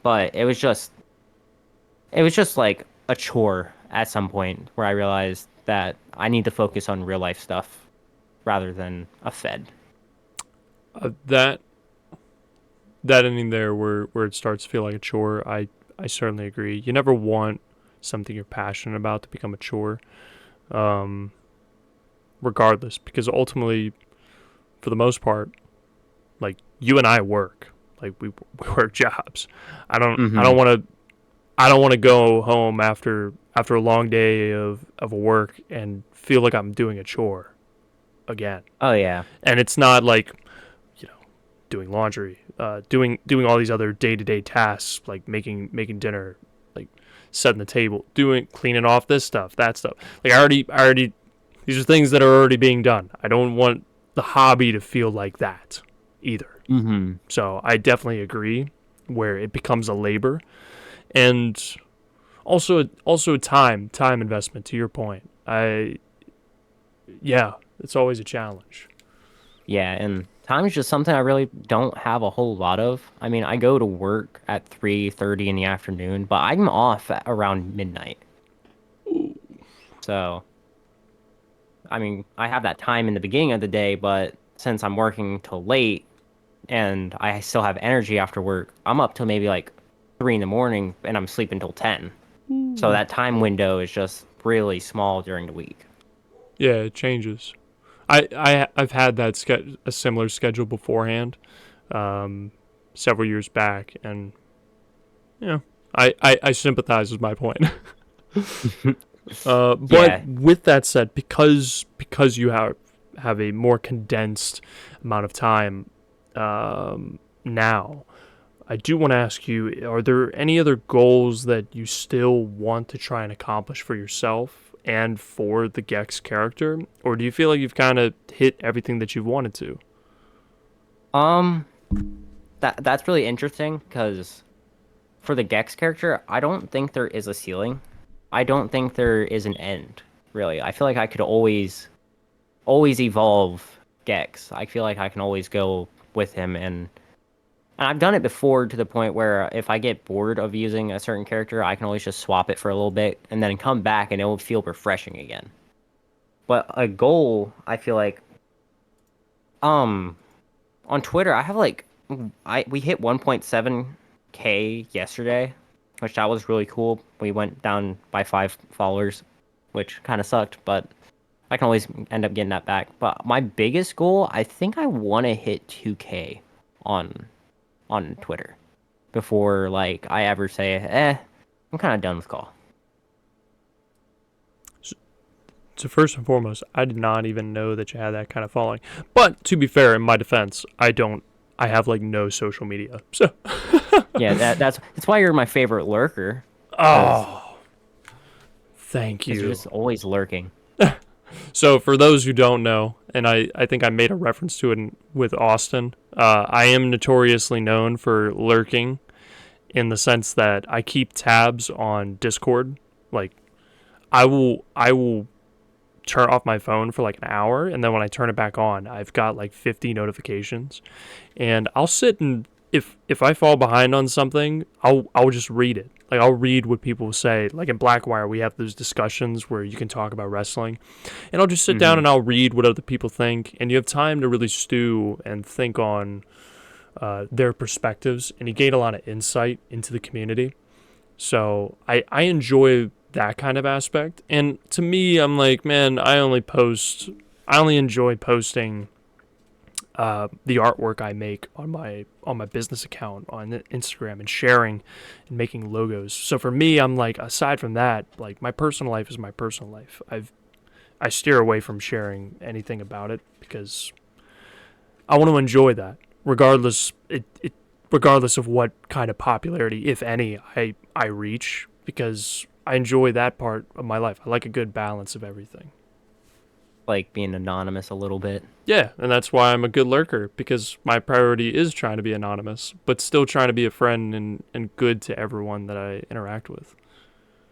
But it was just like a chore at some point where I realized that I need to focus on real life stuff rather than a fed. That ending there where it starts to feel like a chore, I certainly agree. You never want something you're passionate about to become a chore, regardless, because ultimately, for the most part, like, you and I work, like we work jobs. I don't want to go home after a long day of work and feel like I'm doing a chore again. Oh yeah, and it's not like, doing laundry, doing all these other day-to-day tasks, like making dinner, like setting the table, cleaning off this stuff, that stuff. Like I already these are things that are already being done. I don't want the hobby to feel like that either. So I definitely agree where it becomes a labor, and also a time investment, to your point. It's always a challenge. Yeah, and time is just something I really don't have a whole lot of. I mean, I go to work at 3:30 in the afternoon, but I'm off at around midnight. So, I mean, I have that time in the beginning of the day, but since I'm working till late and I still have energy after work, I'm up till maybe like 3 in the morning and I'm sleeping till 10. So that time window is just really small during the week. Yeah, it changes. I've had a similar schedule beforehand, several years back, and I sympathize with my point. But with that said, because you have a more condensed amount of time now, I do want to ask you: are there any other goals that you still want to try and accomplish for yourself and for the Gex character, or do you feel like you've kind of hit everything that you've wanted to? That's really interesting, because for the Gex character, I don't think there is a ceiling. I don't think there is an end, really. I feel like I could always always evolve Gex. I feel like I can always go with him, and I've done it before to the point where if I get bored of using a certain character, I can always just swap it for a little bit and then come back and it will feel refreshing again. But a goal, I feel like, on Twitter, I have like, we hit 1.7K yesterday, which that was really cool. We went down by 5 followers, which kind of sucked, but I can always end up getting that back. But my biggest goal, I think I want to hit 2K on Twitter before like I ever say, I'm kind of done with CAW. So first and foremost, I did not even know that you had that kind of following. But to be fair, in my defense, I have like no social media. So Yeah, that's why you're my favorite lurker. Oh, thank you. You're just always lurking. So for those who don't know, and I think I made a reference to it with Austin, I am notoriously known for lurking in the sense that I keep tabs on Discord. Like, I will turn off my phone for like an hour, and then when I turn it back on, I've got like 50 notifications, and I'll sit and if I fall behind on something, I'll just read it. Like, I'll read what people say. Like in BlackWire, we have those discussions where you can talk about wrestling, and I'll just sit down and I'll read what other people think, and you have time to really stew and think on their perspectives, and you gain a lot of insight into the community. So I enjoy that kind of aspect. And to me, I'm like, man, I only enjoy posting the artwork I make on my business account on Instagram and sharing and making logos. So for me, I'm like, aside from that, like, my personal life is my personal life. I steer away from sharing anything about it because I want to enjoy that, regardless of what kind of popularity, if any, I reach, because I enjoy that part of my life. I like a good balance of everything. Like being anonymous a little bit. Yeah, and that's why I'm a good lurker, because my priority is trying to be anonymous, but still trying to be a friend and good to everyone that I interact with.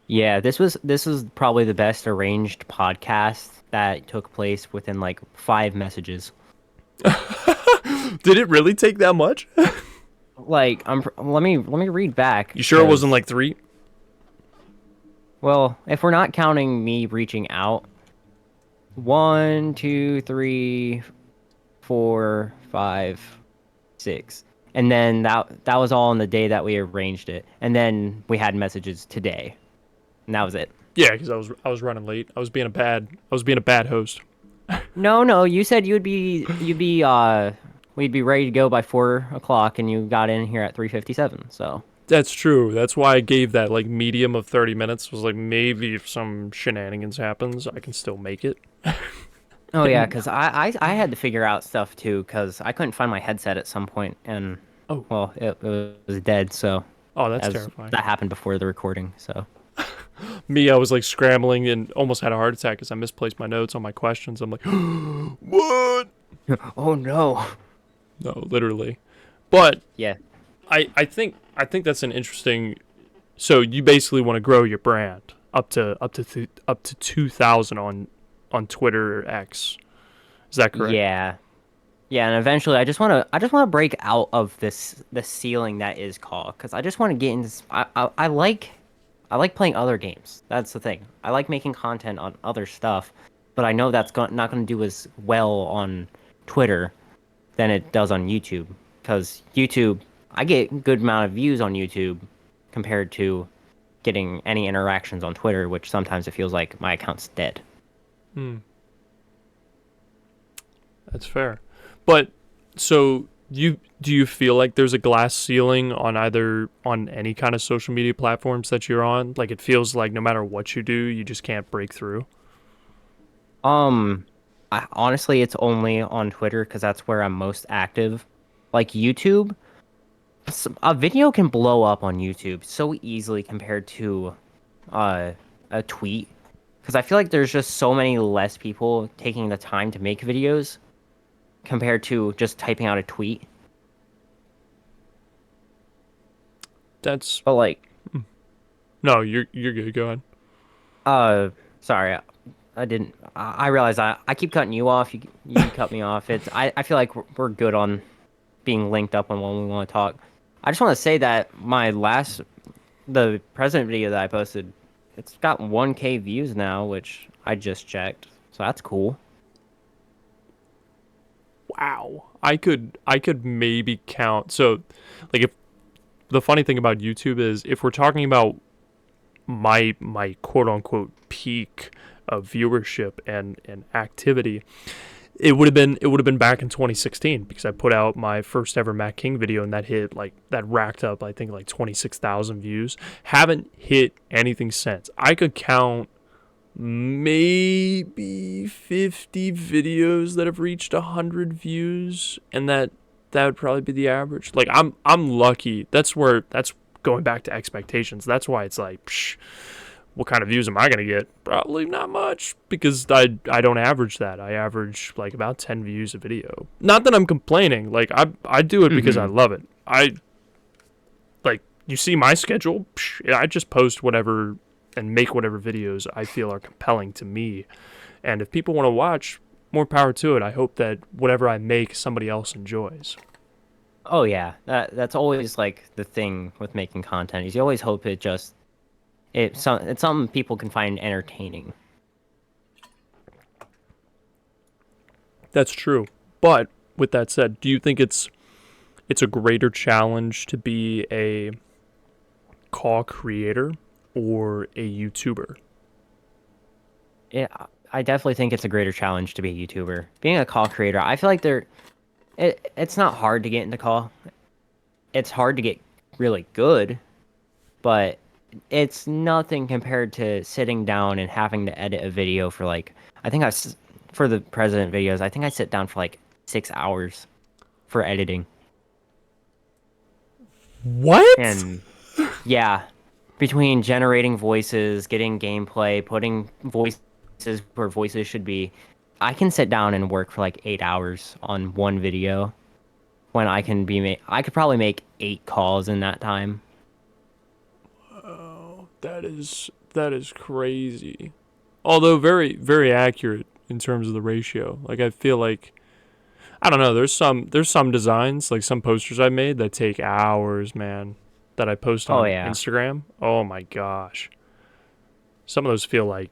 Yeah, this was probably the best arranged podcast that took place within like 5 messages. Did it really take that much? Like, let me read back. You sure it wasn't like 3? Well, if we're not counting me reaching out, 1, 2, 3, 4, 5, 6, and then that was all on the day that we arranged it, and then we had messages today, and that was it. Yeah, because I was running late. I was being a bad host. No, you said we'd be ready to go by 4 o'clock, and you got in here at 3:57. So That's true. That's why I gave that like medium of 30 minutes. Was like, maybe if some shenanigans happens, I can still make it. oh yeah, because I had to figure out stuff too, because I couldn't find my headset at some point, and well, it was dead. So that's terrifying. That happened before the recording. So me, I was like scrambling and almost had a heart attack because I misplaced my notes on my questions. I'm like, what? Oh no. No, literally. But yeah, I think that's an interesting. So you basically want to grow your brand up to 2,000 on Twitter or X. Is that correct? Yeah, and eventually I just want to break out of the ceiling that is CAW, because I just want to get into this. I like playing other games. That's the thing. I like making content on other stuff, but I know that's not going to do as well on Twitter than it does on YouTube, because YouTube, I get a good amount of views on YouTube compared to getting any interactions on Twitter, which sometimes it feels like my account's dead. That's fair. But so do you feel like there's a glass ceiling on any kind of social media platforms that you're on? Like, it feels like no matter what you do, you just can't break through? Honestly, it's only on Twitter because that's where I'm most active. Like YouTube, a video can blow up on YouTube so easily compared to a tweet. Because I feel like there's just so many less people taking the time to make videos compared to just typing out a tweet. That's... But like... No, you're good. Go ahead. Sorry. I didn't. I realize I keep cutting you off. You cut me off. I feel like we're good on being linked up on when we want to talk. I just want to say that the president video that I posted, it's got 1K views now, which I just checked. So that's cool. Wow. I could maybe count. So, like, if the funny thing about YouTube is, if we're talking about my quote unquote peak of viewership and activity, it would have been back in 2016, because I put out my first ever Matt King video, and that racked up, I think, like 26,000 views. Haven't hit anything since. I could count maybe 50 videos that have reached 100 views, and that would probably be the average. Like, I'm lucky. That's going back to expectations. That's why it's like, what kind of views am I going to get? Probably not much, because I don't average that. I average like about 10 views a video. Not that I'm complaining. Like, I do it because I love it. You see my schedule, I just post whatever and make whatever videos I feel are compelling to me. And if people want to watch, more power to it. I hope that whatever I make, somebody else enjoys. Oh yeah, that's always like the thing with making content, is you always hope it's something people can find entertaining. That's true. But with that said, do you think it's a greater challenge to be a CAW creator or a YouTuber? Yeah, I definitely think it's a greater challenge to be a YouTuber. Being a CAW creator, I feel like it's not hard to get into CAW. It's hard to get really good, but it's nothing compared to sitting down and having to edit a video for like, for the president videos, I think I sit down for like 6 hours for editing. What? And yeah, between generating voices, getting gameplay, putting voices where voices should be, I can sit down and work for like 8 hours on one video, when I could probably make 8 calls in that time. Oh, that is crazy. Although very, very accurate in terms of the ratio. Like, I feel like, I don't know, there's some designs, like some posters I made, that take hours, man, that I post Oh on yeah. Instagram. Oh my gosh. Some of those feel like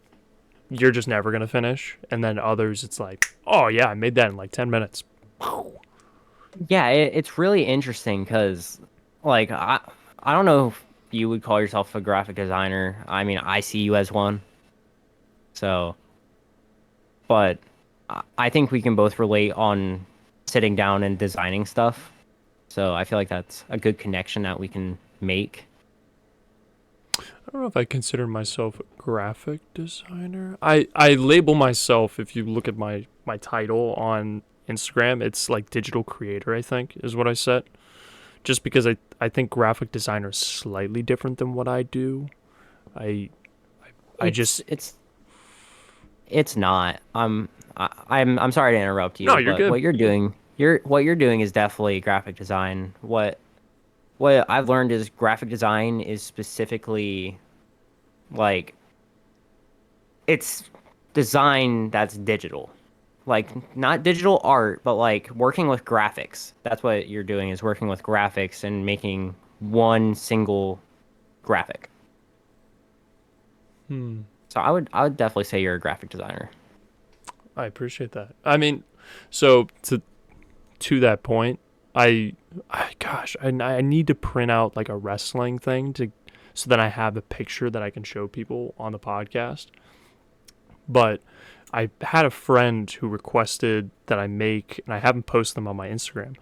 you're just never going to finish, and then others it's like, oh yeah, I made that in like 10 minutes. Yeah, it's really interesting because, like, I don't know if you would call yourself a graphic designer. I mean, I see you as one. So, but I think we can both relate on sitting down and designing stuff. So I feel like that's a good connection that we can make. I don't know if I consider myself a graphic designer. I label myself, if you look at my title on Instagram, it's like digital creator, I think, is what I set. Just because I think graphic designer is slightly different than what I do. I just It's not. I'm sorry to interrupt you, No, you're but good. what you're doing is definitely graphic design. What I've learned is graphic design is specifically like, it's design that's digital. Like, not digital art, but like working with graphics. That's what you're doing, is working with graphics and making one single graphic. So I would definitely say you're a graphic designer. I appreciate that. I mean, so to that point, I need to print out like a wrestling thing so that I have a picture that I can show people on the podcast. But I had a friend who requested that I make, and I haven't posted them on my Instagram.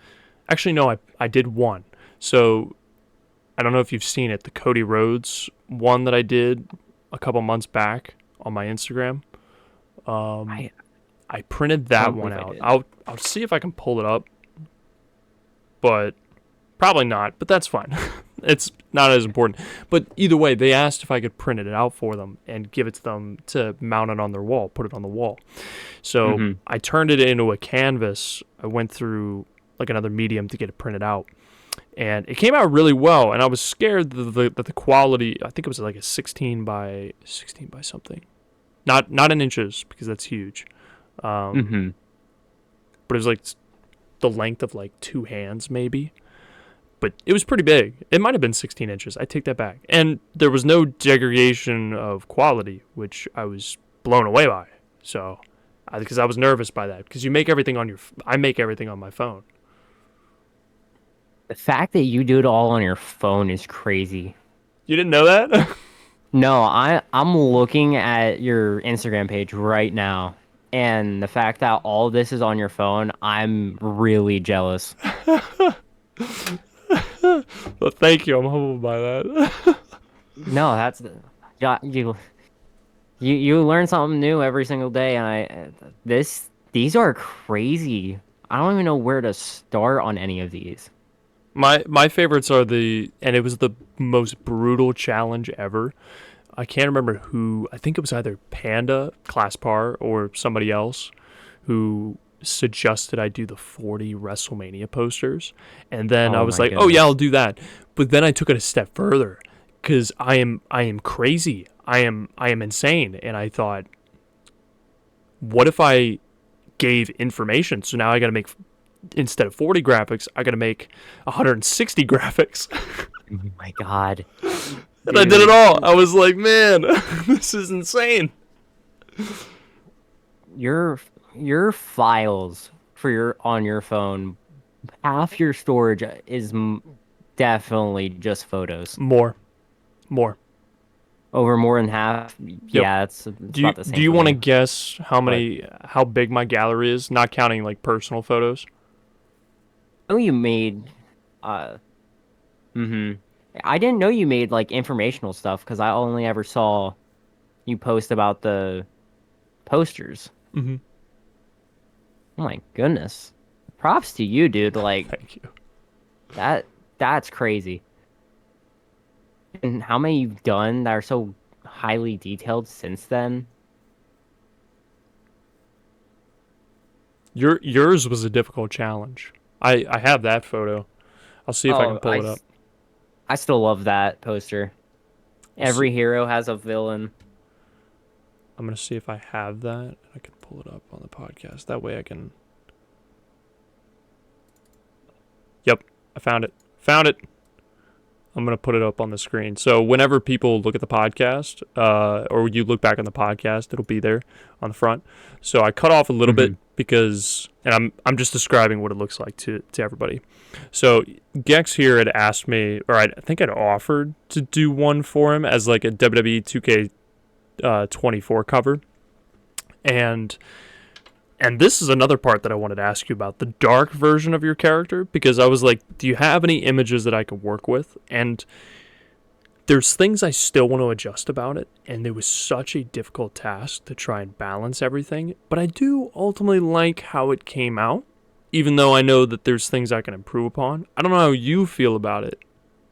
Actually, no, I did one. So I don't know if you've seen it, the Cody Rhodes one that I did a couple months back on my Instagram. I printed that one out. I'll see if I can pull it up, but probably not. But that's fine. It's not as important. But either way, they asked if I could print it out for them and give it to them to mount it on their wall, put it on the wall. So I turned it into a canvas. I went through like another medium to get it printed out, and it came out really well. And I was scared that the quality, I think it was like a 16 by something. not in inches because that's huge. Mm-hmm. But it was like the length of like two hands maybe. But it was pretty big. It might have been 16 inches. I take that back. And there was no degradation of quality, which I was blown away by. So, because I was nervous by that. Because you make everything on I make everything on my phone. The fact that you do it all on your phone is crazy. You didn't know that? No, I'm looking at your Instagram page right now, and the fact that all this is on your phone, I'm really jealous. Well, thank you. I'm humbled by that. No, yeah, you learn something new every single day, and these are crazy. I don't even know where to start on any of these. My favorites are and it was the most brutal challenge ever. I can't remember who. I think it was either Panda, Classpar, or somebody else who suggested I do the 40 WrestleMania posters. And then I Oh was my like, oh yeah, goodness. I'll do that. But then I took it a step further because I am crazy. I am insane. And I thought, what if I gave information? So now I got to make, instead of 40 graphics, I got to make 160 graphics. Oh my God. And I did it all. I was like, man, this is insane. Your files for on your phone, half your storage is definitely just photos. More. Over more than half. Yep. Yeah, it's Do you about the same for want to me. guess But how big my gallery is, not counting like personal photos? I know you made uh hmm I didn't know you made like informational stuff because I only ever saw you post about the posters. Mm-hmm. Oh my goodness. Props to you, dude. Like Thank you. that that's crazy. And how many you've done that are so highly detailed since then? Yours was a difficult challenge. I have that photo. I'll see if I can Oh, pull it up. I still love that poster. I'll see. Every hero has a villain. I'm gonna see if I have that. I can pull it up on the podcast. That way I can. Yep, I found it. Found it. I'm gonna put it up on the screen. So whenever people look at the podcast, or you look back on the podcast, it'll be there on the front. So I cut off a little bit Hmm. because, and I'm just describing what it looks like to everybody. So Gex here had asked me, or I think I'd offered to do one for him as like a WWE 2K24 cover, and this is another part that I wanted to ask you about, the dark version of your character, because I was like, do you have any images that I could work with? And there's things I still want to adjust about it, and it was such a difficult task to try and balance everything, but I do ultimately like how it came out, even though I know that there's things I can improve upon. I don't know how you feel about it,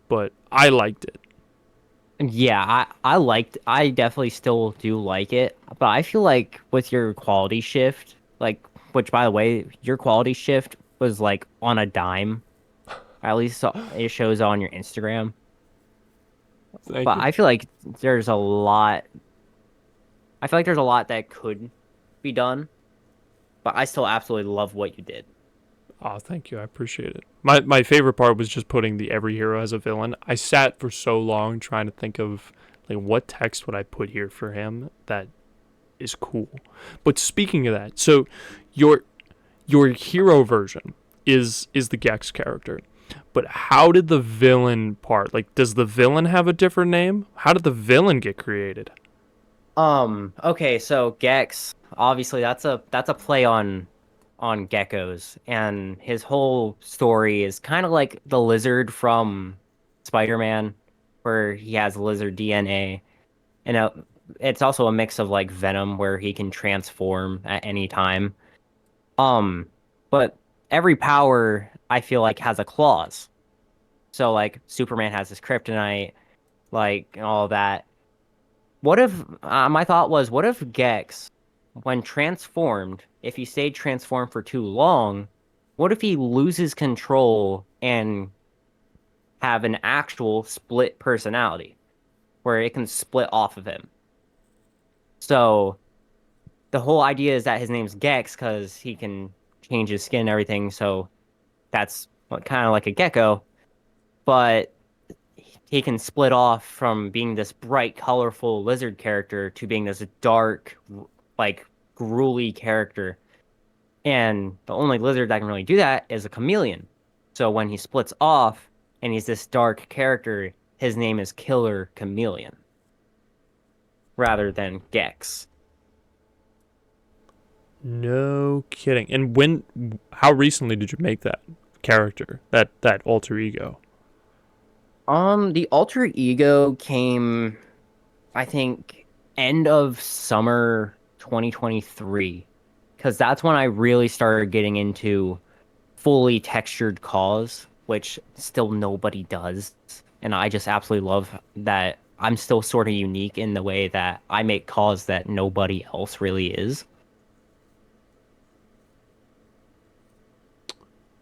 but I liked it. Yeah, I definitely still do like it, but I feel like with your quality shift, like which by the way, your quality shift was like on a dime. At least it shows on your Instagram. Thank But you. I feel like there's a lot I feel like there's a lot that could be done, but I still absolutely love what you did. Oh, thank you. I appreciate it. My favorite part was just putting the every hero as a villain. I sat for so long trying to think of like what text would I put here for him that is cool. But speaking of that, so your hero version is the Gex character. But how did the villain part, like does the villain have a different name? How did the villain get created? Okay, so Gex, obviously that's a play on geckos, and his whole story is kind of like the lizard from Spider-Man, where he has lizard DNA, and it's also a mix of like Venom, where he can transform at any time. But every power I feel like has a clause. So like Superman has his kryptonite, like and all that. What if my thought was, what if Gex, when transformed, if he stayed transformed for too long, what if he loses control and have an actual split personality where it can split off of him? So the whole idea is that his name's Gex because he can change his skin and everything. So that's kind of like a gecko, but he can split off from being this bright, colorful lizard character to being this dark, like gruely character. And the only lizard that can really do that is a chameleon. So when he splits off and he's this dark character, his name is Killer Chameleon rather than Gex. No kidding. And how recently did you make that character, that alter ego? The alter ego came, I think, end of summer 2023, because that's when I really started getting into fully textured CAWs, which still nobody does. And I just absolutely love that I'm still sort of unique in the way that I make CAWs that nobody else really is.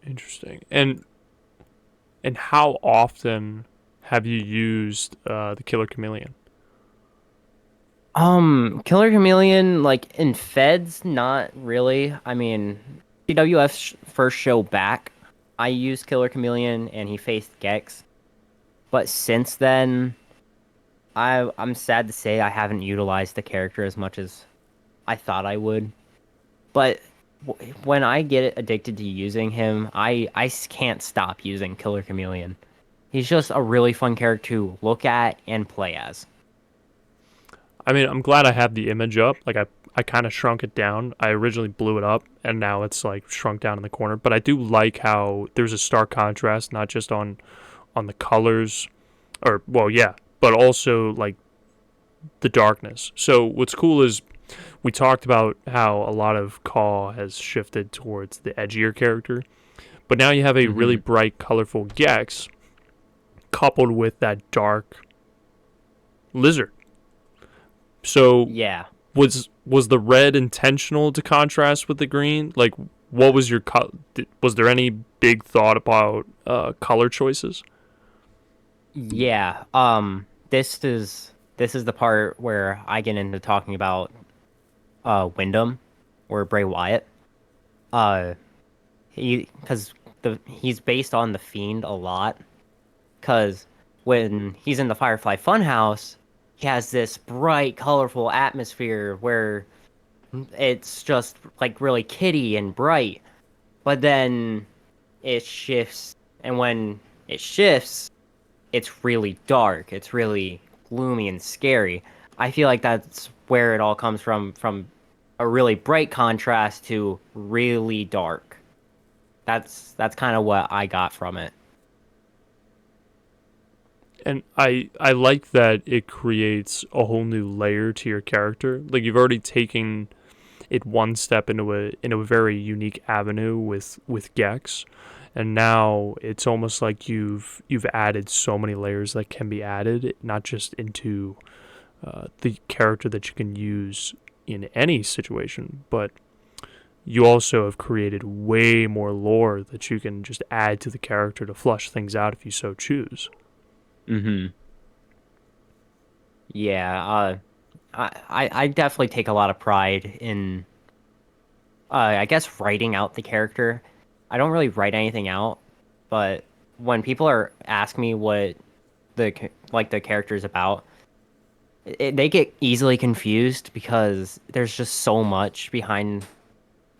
Interesting. And how often have you used the Killer Chameleon? Killer Chameleon, like in Feds, not really. I mean, CWF's first show back, I used Killer Chameleon and he faced Gex. But since then, I'm sad to say I haven't utilized the character as much as I thought I would. But when I get addicted to using him, I can't stop using Killer Chameleon. He's just a really fun character to look at and play as. I mean, I'm glad I have the image up. Like I kind of shrunk it down. I originally blew it up, and now it's like shrunk down in the corner. But I do like how there's a stark contrast, not just on the colors, or well, yeah, but also like the darkness. So what's cool is we talked about how a lot of CAW has shifted towards the edgier character, but now you have a really bright, colorful Gex coupled with that dark lizard. So Yeah. was the red intentional to contrast with the green? Like, what was your was there any big thought about color choices? Yeah. This is the part where I get into talking about Wyndham or Bray Wyatt. Uh he's based on the Fiend a lot, cuz when he's in the Firefly Funhouse, he has this bright, colorful atmosphere where it's just like really kitty and bright. But then it shifts, and when it shifts, it's really dark. It's really gloomy and scary. I feel like that's where it all comes from a really bright contrast to really dark. That's kind of what I got from it. And I like that it creates a whole new layer to your character. Like you've already taken it one step into a very unique avenue with Gex, and now it's almost like you've added so many layers that can be added, not just into the character that you can use in any situation, but you also have created way more lore that you can just add to the character to flush things out if you so choose. Mm-hmm. Yeah, I definitely take a lot of pride in, I guess, writing out the character. I don't really write anything out, but when people are ask me what the character is about, they get easily confused because there's just so much behind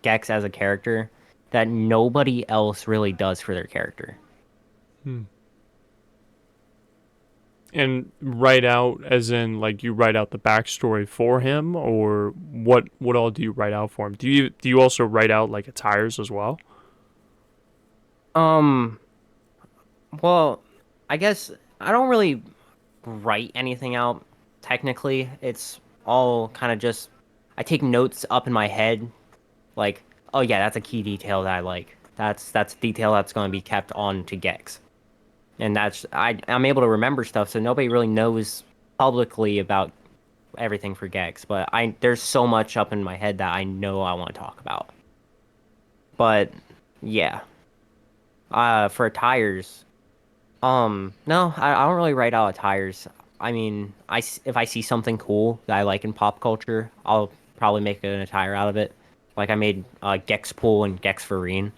Gex as a character that nobody else really does for their character. Hmm. And write out, as in, like you write out the backstory for him, or what all do you write out for him? Do you also write out like attires as well? Um, well, I guess I don't really write anything out technically. It's all kind of just I take notes up in my head, like, oh yeah, that's a key detail that I like. That's a detail that's going to be kept on to Gex. And I'm able to remember stuff, so nobody really knows publicly about everything for Gex, but I there's so much up in my head that I know I want to talk about. But yeah, for attires, no, I don't really write out attires. I mean, if I see something cool that I like in pop culture, probably make an attire out of it. Like I made Gex Pool and Gex Farine.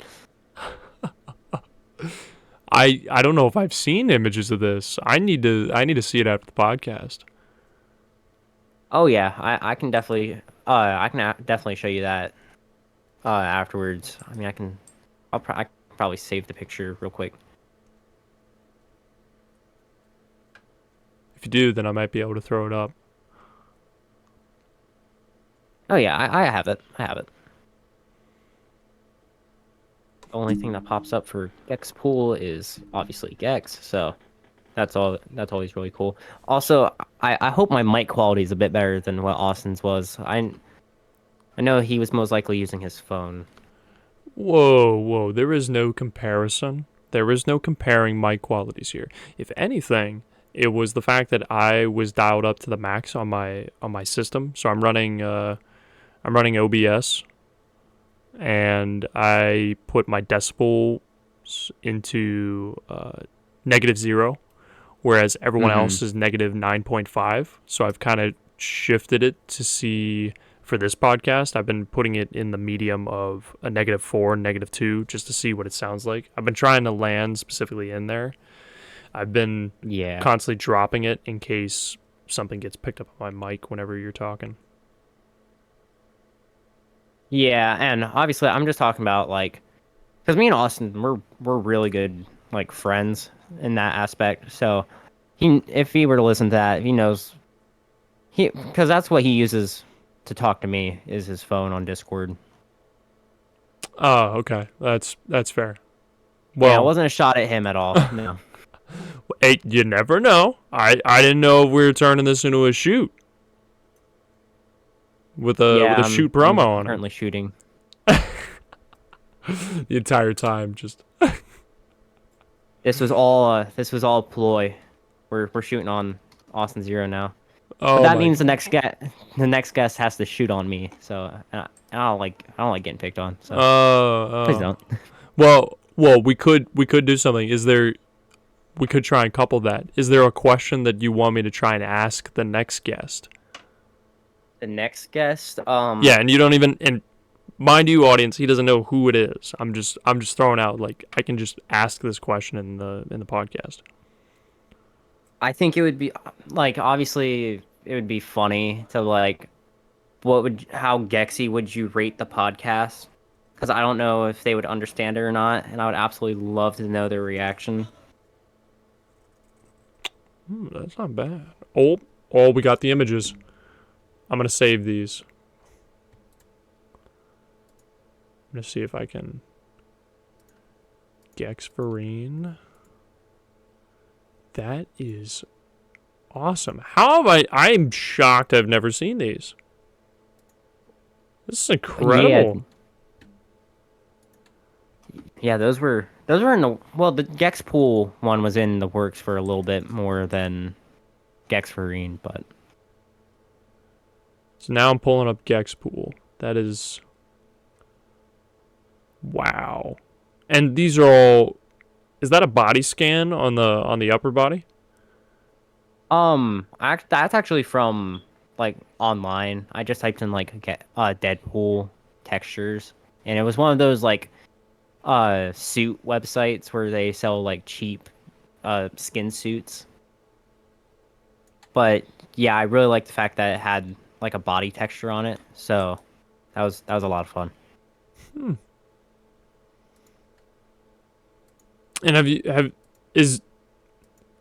I don't know if I've seen images of this. I need to see it after the podcast. Oh yeah, I can definitely show you that afterwards. I mean, I can probably save the picture real quick. If you do, then I might be able to throw it up. Oh yeah, I have it. I have it. The only thing that pops up for Gex Pool is obviously Gex, so that's all. That's always really cool. Also, I hope my mic quality is a bit better than what Austin's was. I know he was most likely using his phone. Whoa. There is no comparison. There is no comparing mic qualities here. If anything, it was the fact that I was dialed up to the max on my system. So I'm running OBS, and I put my decibels into -0, whereas everyone else is -9.5. So I've kind of shifted it to see. For this podcast, I've been putting it in the medium of a -4 and -2 just to see what it sounds like. I've been trying to land specifically in there. I've been constantly dropping it in case something gets picked up on my mic whenever you're talking. Yeah, and obviously I'm just talking about like, because me and Austin we're really good like friends in that aspect. So if he were to listen to that, he knows because that's what he uses to talk to me is his phone on Discord. Oh, okay. That's fair. Well, Well, it wasn't a shot at him at all. No. hey, you never know. I didn't know if we were turning this into a shoot with a shoot promo I'm on it currently shooting. the entire time. Just This was all a ploy. We're shooting on Austin Zero now. oh But that my. means the next guest has to shoot on me. So I don't like getting picked on. So please don't. Well, we could do something. We could try and couple that. Is there a question that you want me to try and ask the next guest? The next guest, Yeah, and you don't even, and mind you, audience, he doesn't know who it is. I'm just throwing out, like, I can just ask this question in the podcast. I think it would be like obviously it would be funny to like how Gexy would you rate the podcast? Because I don't know if they would understand it or not, and I would absolutely love to know their reaction. That's not bad. Oh, we got the images. I'm gonna save these. I'm gonna see if I can. Gex Farine. That is awesome. How have I'm shocked I've never seen these. This is incredible. Yeah, those were in the Gex Pool one was in the works for a little bit more than Gex Farine, but So now I'm pulling up Gex Pool. That is wow. And these are all. Is that a body scan on the upper body? that's actually from like online. I just typed in like Deadpool textures, and it was one of those like suit websites where they sell like cheap skin suits. But yeah, I really like the fact that it had like a body texture on it. So that was a lot of fun. And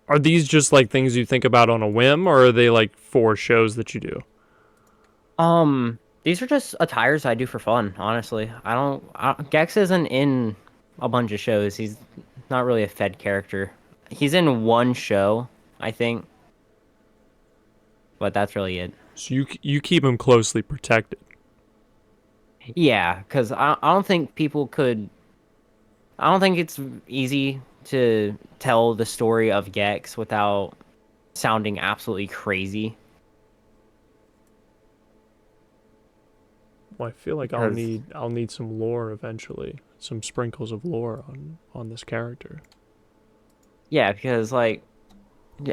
are these just like things you think about on a whim, or are they like for shows that you do? These are just attires I do for fun, honestly. Gex isn't in a bunch of shows. He's not really a fed character. He's in one show, I think. But that's really it. So you keep him closely protected. Yeah, because I don't think people could. I don't think it's easy to tell the story of Gex without sounding absolutely crazy. Well, I feel like I'll need some lore eventually, some sprinkles of lore on this character. Yeah, because like,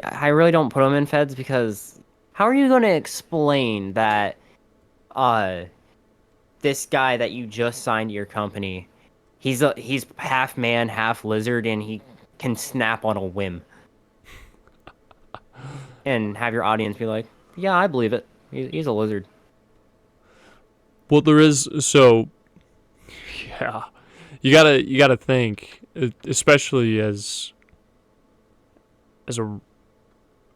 I really don't put him in feds because how are you going to explain that this guy that you just signed to your company, he's half man, half lizard, and he can snap on a whim. And have your audience be like, yeah, I believe it. He's a lizard. Well, there is, so yeah, you gotta think, especially as a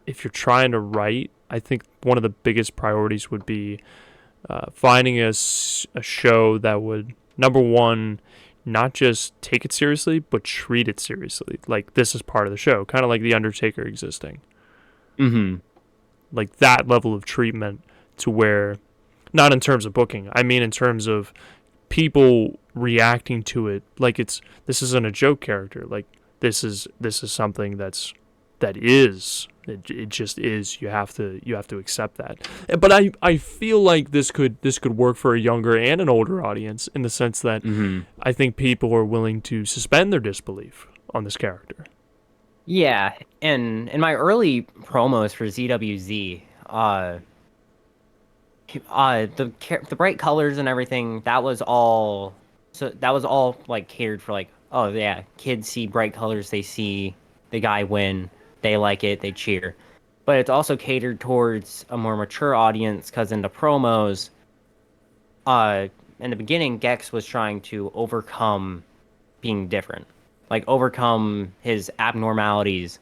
if you're trying to write. I think one of the biggest priorities would be finding a show that would, number one, not just take it seriously, but treat it seriously. Like, this is part of the show, kind of like The Undertaker existing. Mm-hmm. Like, that level of treatment, to where, not in terms of booking, I mean in terms of people reacting to it like this isn't a joke character. Like, this is something it just is. You have to accept that. But I feel like this could work for a younger and an older audience, in the sense that I think people are willing to suspend their disbelief on this character. Yeah, and in my early promos for ZWZ, the bright colors and everything, that was all like catered for, like, oh yeah, kids see bright colors, they see the guy win, they like it, they cheer. But it's also catered towards a more mature audience, because in the promos, in the beginning, Gex was trying to overcome being different, like overcome his abnormalities,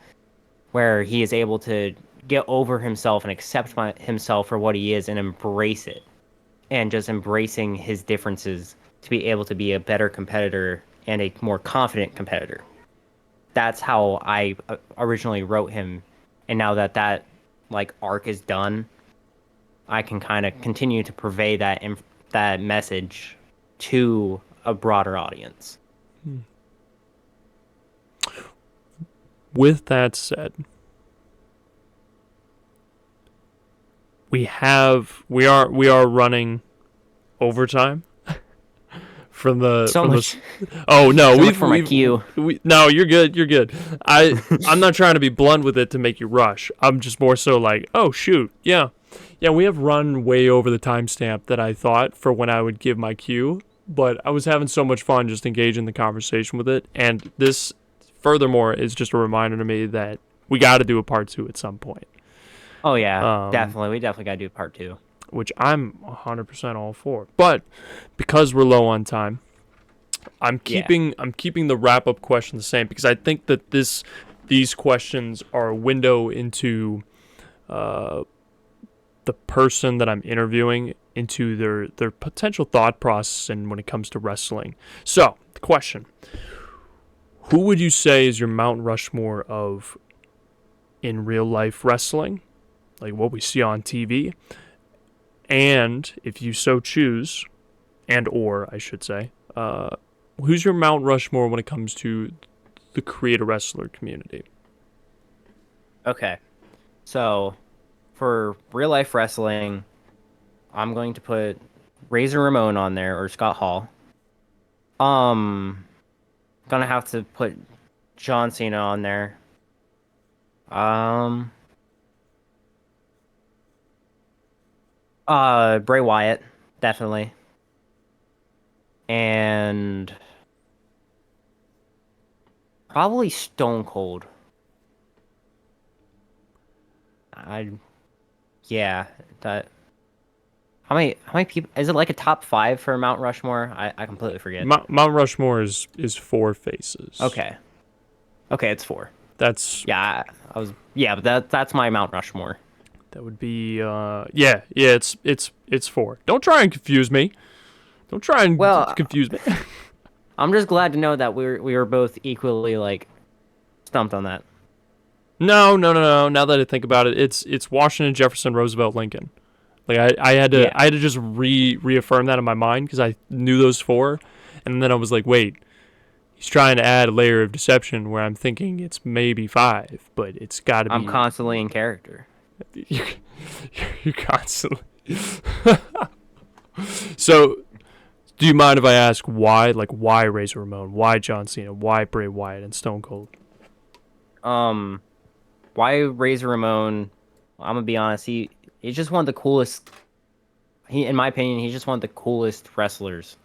where he is able to get over himself and accept himself for what he is and embrace it, and just embracing his differences to be able to be a better competitor and a more confident competitor. That's how I originally wrote him, and now that like arc is done, I can kind of continue to purvey that message to a broader audience. With that said, we are running overtime from the. Oh no, we've for my queue. No, you're good. I'm not trying to be blunt with it to make you rush. I'm just more so like, oh shoot, yeah, we have run way over the timestamp that I thought for when I would give my cue. But I was having so much fun just engaging the conversation with it, and this, furthermore, is just a reminder to me that we got to do a part 2 at some point. Oh yeah, definitely. We definitely got to do part 2. Which I'm 100% all for. But because we're low on time, I'm keeping the wrap-up question the same, because I think that these questions are a window into the person that I'm interviewing, into their potential thought process, and when it comes to wrestling. So, the question: who would you say is your Mount Rushmore of in real life wrestling, like what we see on TV? And if you so choose, or I should say, who's your Mount Rushmore when it comes to the creator wrestler community? Okay, so for real life wrestling, I'm going to put Razor Ramon on there, or Scott Hall. Gonna have to put John Cena on there. Bray Wyatt, definitely. And probably Stone Cold. That. How many people? Is it like a top 5 for Mount Rushmore? I completely forget. Mount Rushmore is 4 faces. Okay, it's 4. That's but that's my Mount Rushmore. That would be it's 4. Don't try and confuse me. Confuse me. I'm just glad to know that we were both equally like stumped on that. No. Now that I think about it, it's Washington, Jefferson, Roosevelt, Lincoln. Like I had to just reaffirm that in my mind, because I knew those 4, and then I was like, wait, he's trying to add a layer of deception where I'm thinking it's maybe 5, but it's got to be. I'm constantly in character. You're constantly. So, do you mind if I ask why? Like, why Razor Ramon? Why John Cena? Why Bray Wyatt and Stone Cold? Why Razor Ramon? I'm gonna be honest. He's just one of the coolest in my opinion, he's just one of the coolest wrestlers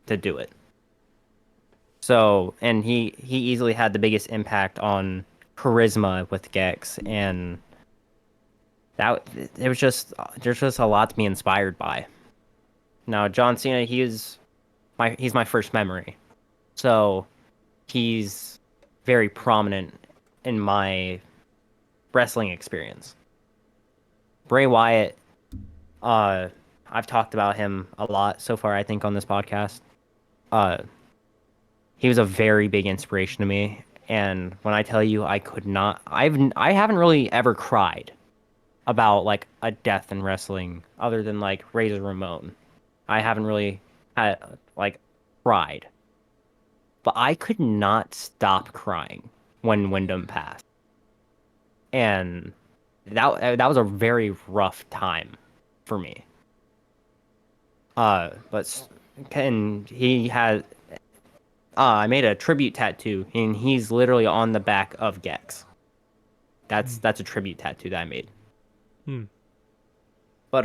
to do it. So, and he easily had the biggest impact on charisma with Gex, and that it was just there's just a lot to be inspired by. Now, John Cena, he's my first memory, so he's very prominent in my wrestling experience. Bray Wyatt, I've talked about him a lot so far, I think, on this podcast. He was a very big inspiration to me, and when I tell you I haven't really ever cried about like a death in wrestling other than like Razor Ramon. I haven't really had like cried. But I could not stop crying when Wyndham passed. And that was a very rough time for me. But and he had I made a tribute tattoo, and he's literally on the back of Gex. That's a tribute tattoo that I made. But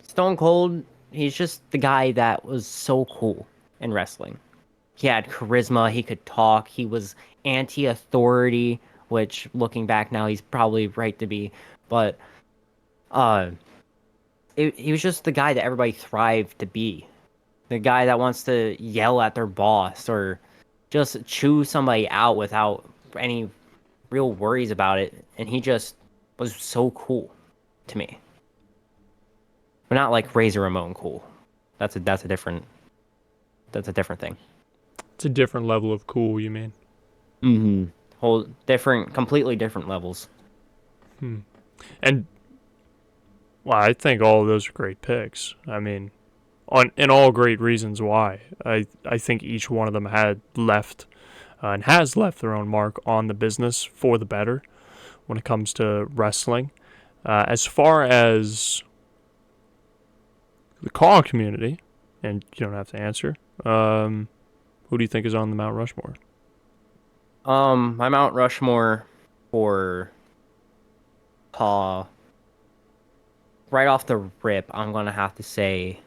Stone Cold, he's just the guy that was so cool in wrestling. He had charisma, he could talk, he was anti-authority, which looking back now he's probably right to be, but he was just the guy that everybody thrived to be. The guy that wants to yell at their boss or just chew somebody out without any real worries about it, and he just was so cool to me. But not like Razor Ramon cool. That's a different thing. It's a different level of cool, you mean? Mm-hmm. Whole different, completely different levels. And well, I think all of those are great picks. I mean, and all great reasons why. I think each one of them had left and has left their own mark on the business for the better when it comes to wrestling. As far as the CAW community, and you don't have to answer, who do you think is on the Mount Rushmore? My Mount Rushmore for CAW, right off the rip, I'm gonna have to say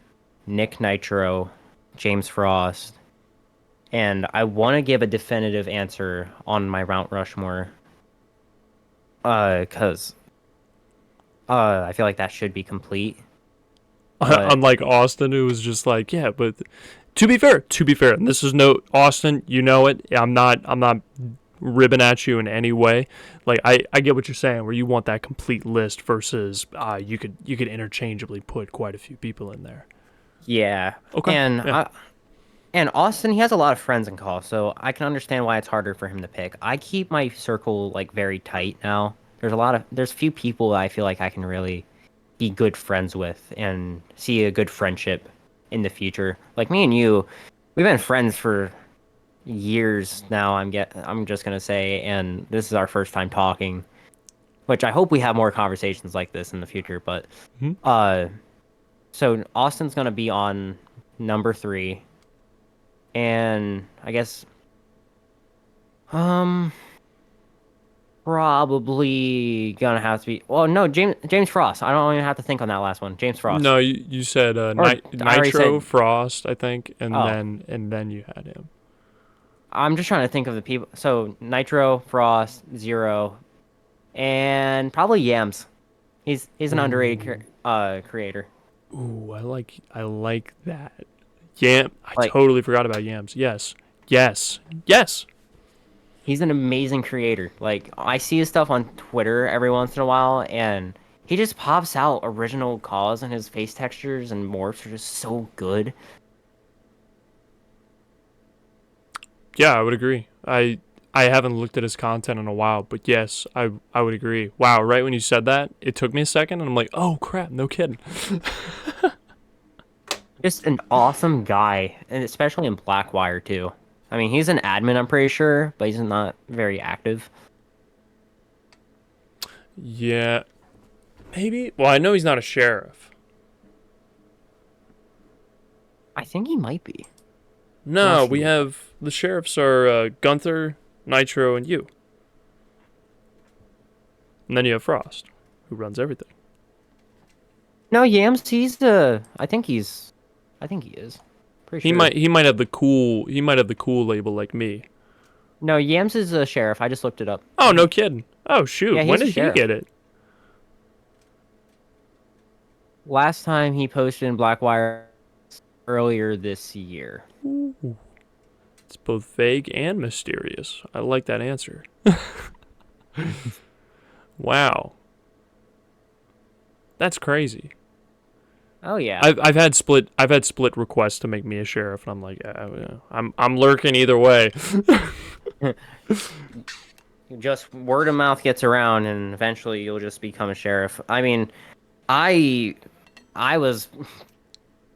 Nick Nitro, James Frost, and I want to give a definitive answer on my Mount Rushmore, cause I feel like that should be complete. Unlike Austin, who was just like, yeah, but to be fair, and this is no Austin, you know it. I'm not ribbing at you in any way. Like I get what you're saying, where you want that complete list versus you could interchangeably put quite a few people in there. Yeah. Okay. And Austin, he has a lot of friends in CAW, so I can understand why it's harder for him to pick. I keep my circle like very tight now. There's few people that I feel like I can really be good friends with and see a good friendship in the future. Like me and you, we've been friends for years now. I'm just gonna say, and this is our first time talking, which I hope we have more conversations like this in the future. But so Austin's gonna be on number 3, and I guess probably gonna have to be. Well, no, James Frost. I don't even have to think on that last one. James Frost. No, you said Nitro, Frost, I think, and then you had him. I'm just trying to think of the people. So Nitro, Frost, Zero, and probably Yams. He's an underrated creator. Ooh, I like that. Yam. I Like, totally forgot about Yams. Yes. He's an amazing creator. Like, I see his stuff on Twitter every once in a while, and he just pops out original CAWs, and his face textures and morphs are just so good. Yeah, I would agree. I haven't looked at his content in a while, but yes, I would agree. Wow, right when you said that, it took me a second, and I'm like, oh crap, no kidding. Just an awesome guy, and especially in BlackWire too. I mean, he's an admin, I'm pretty sure, but he's not very active. Yeah, maybe. Well, I know he's not a sheriff. I think he might be. No, we have the sheriffs are Gunther, Nitro, and you. And then you have Frost, who runs everything. No, Yams. I think he is. Pretty He sure. might have the cool label like me. No, Yams is a sheriff. I just looked it up. Oh, no kidding. Oh shoot, Yeah, when he's a did he sheriff. get it? Last time he posted in BlackWire earlier this year. Ooh. It's both vague and mysterious. I like that answer. Wow. That's crazy. Oh yeah. I've had split requests to make me a sheriff, and I'm like, I'm lurking either way. Just word of mouth gets around, and eventually you'll just become a sheriff. I mean, I was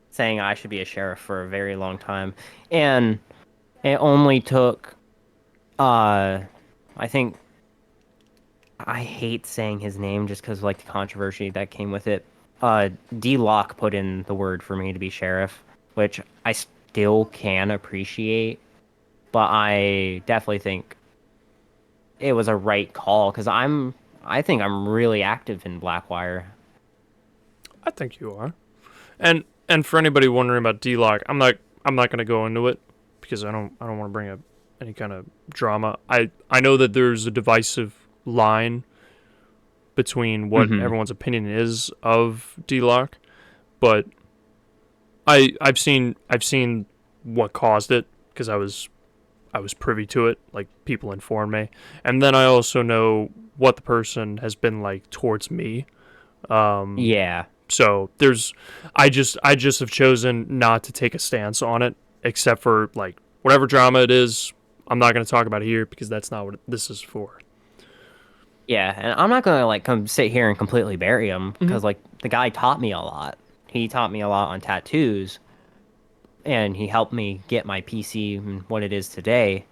saying I should be a sheriff for a very long time, and it only took I think I hate saying his name just because like the controversy that came with it. D Lock put in the word for me to be sheriff, which I still can appreciate, but I definitely think it was a right call because I think I'm really active in BlackWire. I think you are. And for anybody wondering about D-Lock, I'm not going to go into it because I don't want to bring up any kind of drama. I know that there's a divisive line between what everyone's opinion is of D-Lock, but I've seen what caused it because I was privy to it, like people informed me, and then I also know what the person has been like towards me. Yeah. So I just have chosen not to take a stance on it, except for like whatever drama it is. I'm not going to talk about it here because that's not what this is for. Yeah, and I'm not gonna like come sit here and completely bury him because like the guy taught me a lot. He taught me a lot on tattoos, and he helped me get my PC and what it is today.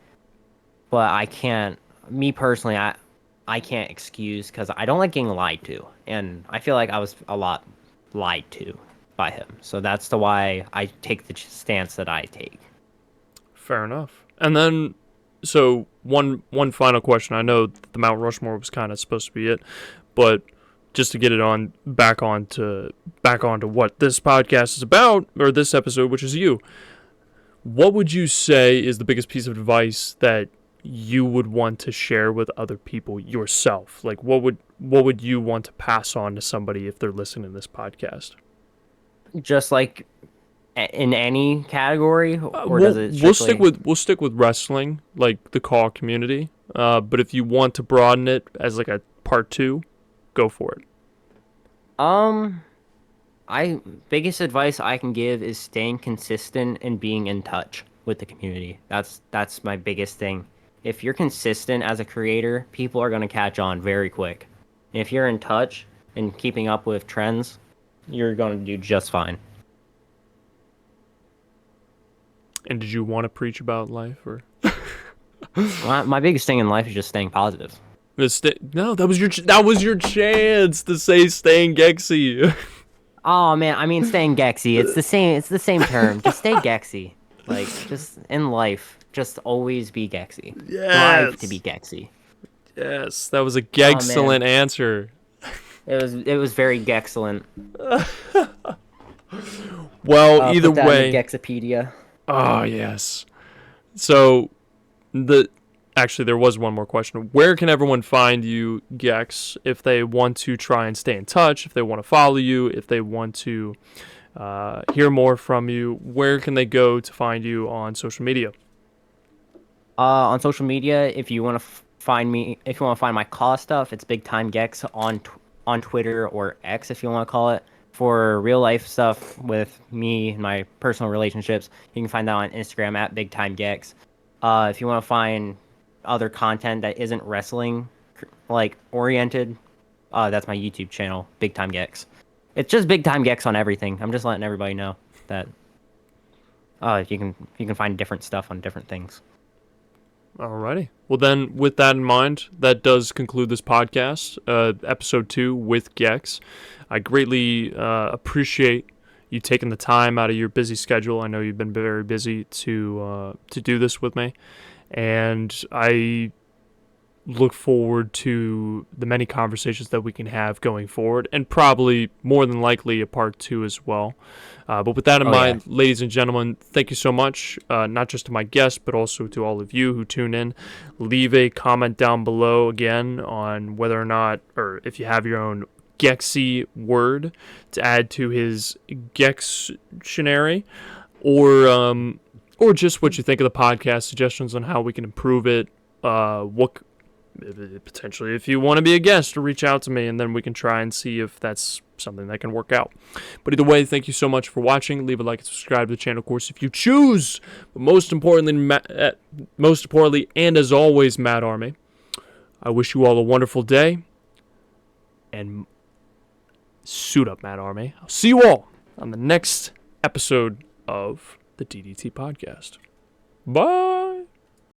But I can't, me personally, I can't excuse because I don't like getting lied to, and I feel like I was a lot lied to by him. So that's the why I take the stance that I take. Fair enough. And then, so one final question. I know the Mount Rushmore was kind of supposed to be it, but just to get it on back onto what this podcast is about, or this episode, which is you. What would you say is the biggest piece of advice that you would want to share with other people yourself? Like, what would you want to pass on to somebody if they're listening to this podcast? Just like in any category, or does it strictly... we'll stick with wrestling, like the CAW community. But if you want to broaden it as like a part 2, go for it. Biggest advice I can give is staying consistent and being in touch with the community. That's my biggest thing. If you're consistent as a creator, people are going to catch on very quick. And if you're in touch and keeping up with trends, you're going to do just fine. And did you want to preach about life, or? My biggest thing in life is just staying positive. No, that was your chance to say staying Gexy. Oh man, I mean staying Gexy. It's the same term. Just stay Gexy. Like just in life, just always be Gexy. Yes. Strive to be Gexy. Yes, that was a Gexcellent answer. It was very Gexcellent. Well, either put that way, in the Gexopedia. Oh yes. So actually there was one more question. Where can everyone find you, Gex, if they want to try and stay in touch, if they want to follow you, if they want to hear more from you? Where can they go to find you on social media? On social media, if you want to find me, if you want to find my CAW stuff, it's Big Time Gex on Twitter or X, if you want to call it. For real life stuff with me and my personal relationships, you can find that on Instagram at Big Time Gex. If you want to find other content that isn't wrestling like oriented, that's my YouTube channel, Big Time Gex. It's just Big Time Gex on everything. I'm just letting everybody know that you can find different stuff on different things. Alrighty. Well then, with that in mind, that does conclude this podcast, episode 2 with Gex. I greatly appreciate you taking the time out of your busy schedule. I know you've been very busy to do this with me, and I look forward to the many conversations that we can have going forward, and probably more than likely a part 2 as well. But with that in mind, ladies and gentlemen, thank you so much, not just to my guests, but also to all of you who tune in. Leave a comment down below again on whether or not, or if you have your own Gexy word to add to his Gextionary, or just what you think of the podcast, suggestions on how we can improve it, what potentially if you want to be a guest, reach out to me, and then we can try and see if that's something that can work out. But either way, thank you so much for watching. Leave a like and subscribe to the channel, of course, if you choose. But most importantly, and as always, Mad Army, I wish you all a wonderful day, and suit up, Mad Army. I'll see you all on the next episode of the DDT Podcast. Bye!